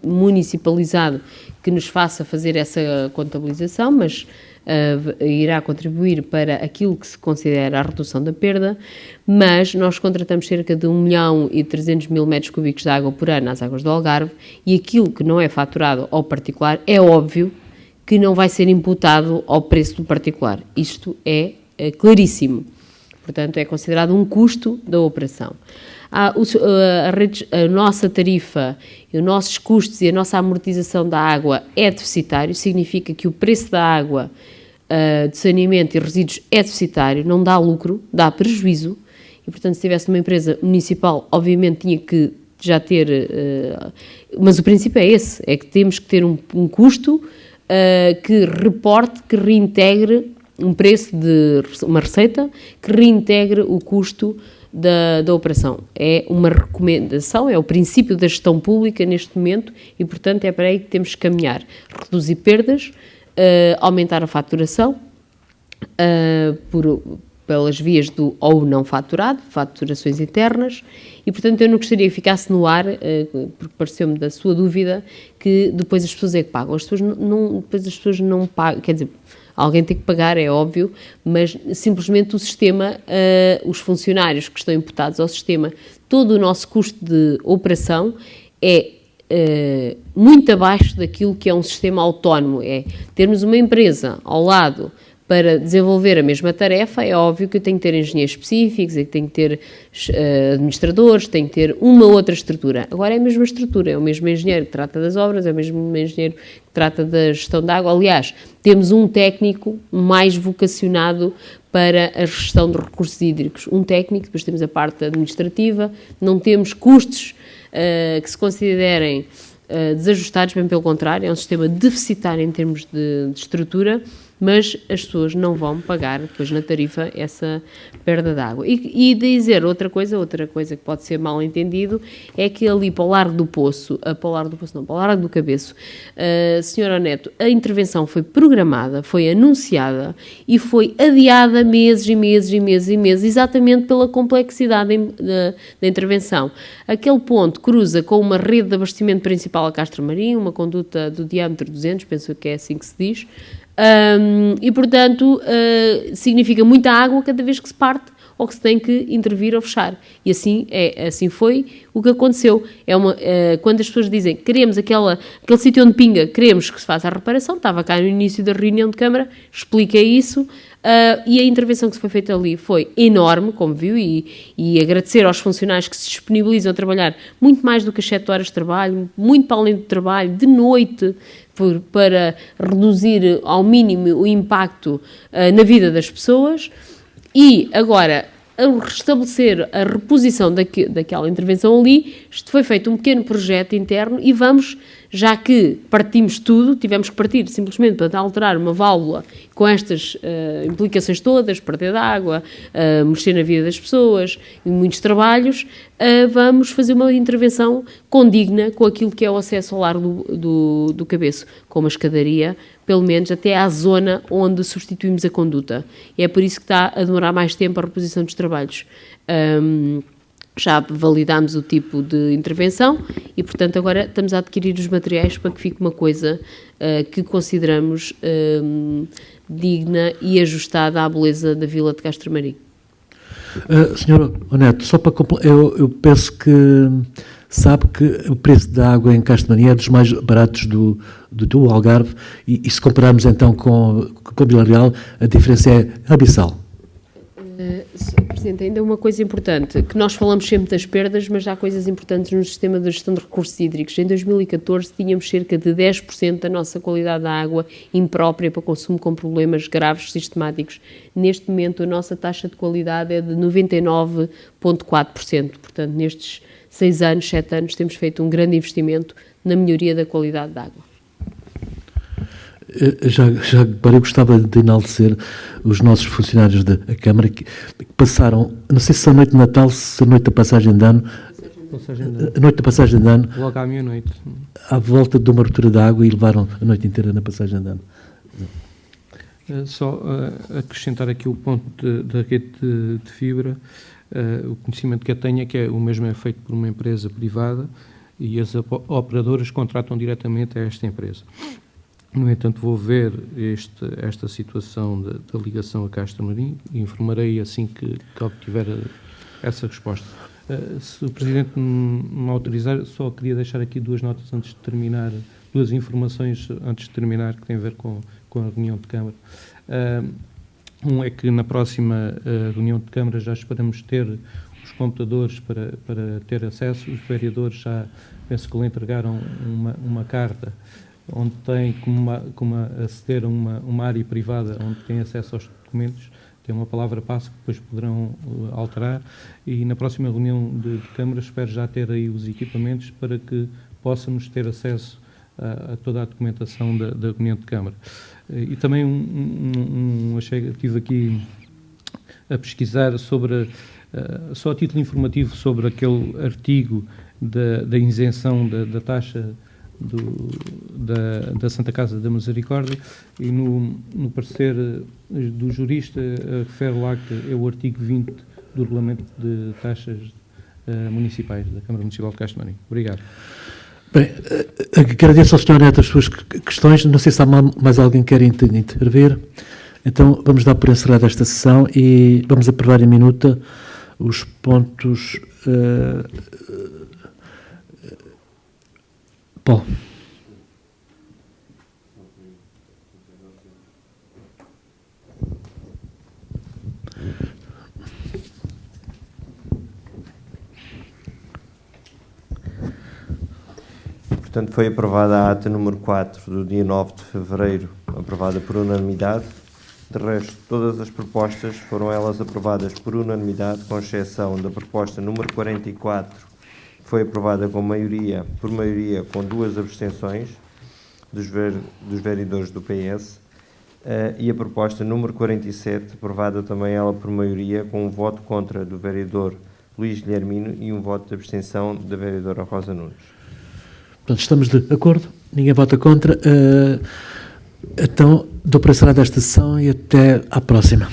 municipalizado que nos faça fazer essa contabilização, mas irá contribuir para aquilo que se considera a redução da perda. Mas nós contratamos cerca de 1.300.000 metros cúbicos de água por ano às águas do Algarve, e aquilo que não é faturado ao particular é óbvio que não vai ser imputado ao preço do particular. Isto é claríssimo. Portanto, é considerado um custo da operação. A nossa tarifa, os nossos custos e a nossa amortização da água é deficitário, significa que o preço da água de saneamento e resíduos é deficitário, não dá lucro, dá prejuízo, e portanto se tivesse uma empresa municipal, obviamente tinha que já ter, mas o princípio é esse, é que temos que ter um custo que reporte, que reintegre um preço de uma receita, que reintegre o custo da operação. É uma recomendação, é o princípio da gestão pública neste momento, e portanto é para aí que temos que caminhar. Reduzir perdas, aumentar a faturação pelas vias do ou não faturado, faturações internas, e portanto eu não gostaria que ficasse no ar, porque pareceu-me da sua dúvida, que depois as pessoas é que pagam. Depois as pessoas não pagam, quer dizer, alguém tem que pagar, é óbvio, mas simplesmente o sistema, os funcionários que estão imputados ao sistema, todo o nosso custo de operação é muito abaixo daquilo que é um sistema autónomo. É termos uma empresa ao lado para desenvolver a mesma tarefa, é óbvio que eu tenho que ter engenheiros específicos, eu tenho que ter administradores, tenho que ter uma outra estrutura. Agora é a mesma estrutura, é o mesmo engenheiro que trata das obras, é o mesmo engenheiro que trata da gestão da água. Aliás, temos um técnico mais vocacionado para a gestão de recursos hídricos. Um técnico, depois temos a parte administrativa, não temos custos que se considerem desajustados, bem pelo contrário, é um sistema deficitário em termos de estrutura, mas as pessoas não vão pagar depois na tarifa essa perda de água. E dizer outra coisa que pode ser mal entendido, é que ali para o Largo do Poço, para o Largo do Cabeço, Sra. Neto, a intervenção foi programada, foi anunciada e foi adiada meses e meses e meses e meses, exatamente pela complexidade da intervenção. Aquele ponto cruza com uma rede de abastecimento principal a Castro Marinho, uma conduta do diâmetro 200, penso que é assim que se diz, e, portanto, significa muita água cada vez que se parte ou que se tem que intervir ou fechar. E assim foi o que aconteceu. Quando as pessoas dizem que queremos aquele sítio onde pinga, queremos que se faça a reparação, estava cá no início da reunião de Câmara, expliquei isso, e a intervenção que se foi feita ali foi enorme, como viu, e agradecer aos funcionários que se disponibilizam a trabalhar muito mais do que as 7 horas de trabalho, muito para além do trabalho, de noite, para reduzir ao mínimo o impacto na vida das pessoas. E agora, ao restabelecer a reposição daquela intervenção ali, foi feito um pequeno projeto interno e vamos, já que partimos tudo, tivemos que partir simplesmente para alterar uma válvula com estas implicações todas, perder de água, mexer na vida das pessoas e muitos trabalhos, vamos fazer uma intervenção condigna com aquilo que é o acesso ao Largo do Cabeço, com uma escadaria, pelo menos até à zona onde substituímos a conduta. E é por isso que está a demorar mais tempo a reposição dos trabalhos. Já validámos o tipo de intervenção e, portanto, agora estamos a adquirir os materiais para que fique uma coisa que consideramos digna e ajustada à beleza da Vila de Castro Marinho. Senhora Neto, só para eu penso que sabe que o preço da água em Castro Marinho é dos mais baratos do Algarve e se compararmos então com Vila Real, a diferença é abissal. Sr. Presidente, ainda uma coisa importante, que nós falamos sempre das perdas, mas há coisas importantes no sistema de gestão de recursos hídricos. Em 2014 tínhamos cerca de 10% da nossa qualidade da água imprópria para consumo com problemas graves sistemáticos. Neste momento a nossa taxa de qualidade é de 99,4%. Portanto, nestes 7 anos, temos feito um grande investimento na melhoria da qualidade da água. Já eu gostava de enaltecer os nossos funcionários da Câmara que passaram, não sei se a noite de Natal, se a noite da passagem de ano, a noite da passagem de ano, logo à meia-noite, à volta de uma ruptura de água e levaram a noite inteira na passagem de ano. Só acrescentar aqui o ponto da rede de fibra, o conhecimento que eu tenho é que o mesmo é feito por uma empresa privada e as operadoras contratam diretamente a esta empresa. No entanto, vou ver esta situação da ligação a Castro Marinho e informarei assim que obtiver essa resposta. Se o Presidente me autorizar, só queria deixar aqui duas notas antes de terminar, duas informações antes de terminar, que têm a ver com a reunião de Câmara. Um é que na próxima reunião de Câmara já esperamos ter os computadores para ter acesso. Os vereadores já, penso que lhe entregaram uma carta onde tem como aceder a uma área privada onde tem acesso aos documentos, tem uma palavra-passe que depois poderão alterar e na próxima reunião de Câmara espero já ter aí os equipamentos para que possamos ter acesso a toda a documentação da reunião de Câmara. E também estive aqui a pesquisar sobre, só a título informativo, sobre aquele artigo da isenção da taxa da Santa Casa da Misericórdia e no parecer do jurista refere lá que é o artigo 20 do Regulamento de Taxas Municipais da Câmara Municipal de Castro Marinho. Obrigado. Bem, agradeço ao Sr. Neto as suas questões, não sei se há mais alguém que quer intervir, então vamos dar por encerrada esta sessão e vamos aprovar em minuta os pontos... Paulo. Portanto, foi aprovada a ata número 4 do dia 9 de fevereiro, aprovada por unanimidade. De resto, todas as propostas foram elas aprovadas por unanimidade, com exceção da proposta número 44, que foi aprovada por maioria, com 2 abstenções dos vereadores do PS, e a proposta número 47, aprovada também ela por maioria, com um voto contra do vereador Luís Guilhermino e um voto de abstenção da vereadora Rosa Nunes. Portanto, estamos de acordo, ninguém vota contra. Então, dou para encerrar esta sessão e até à próxima.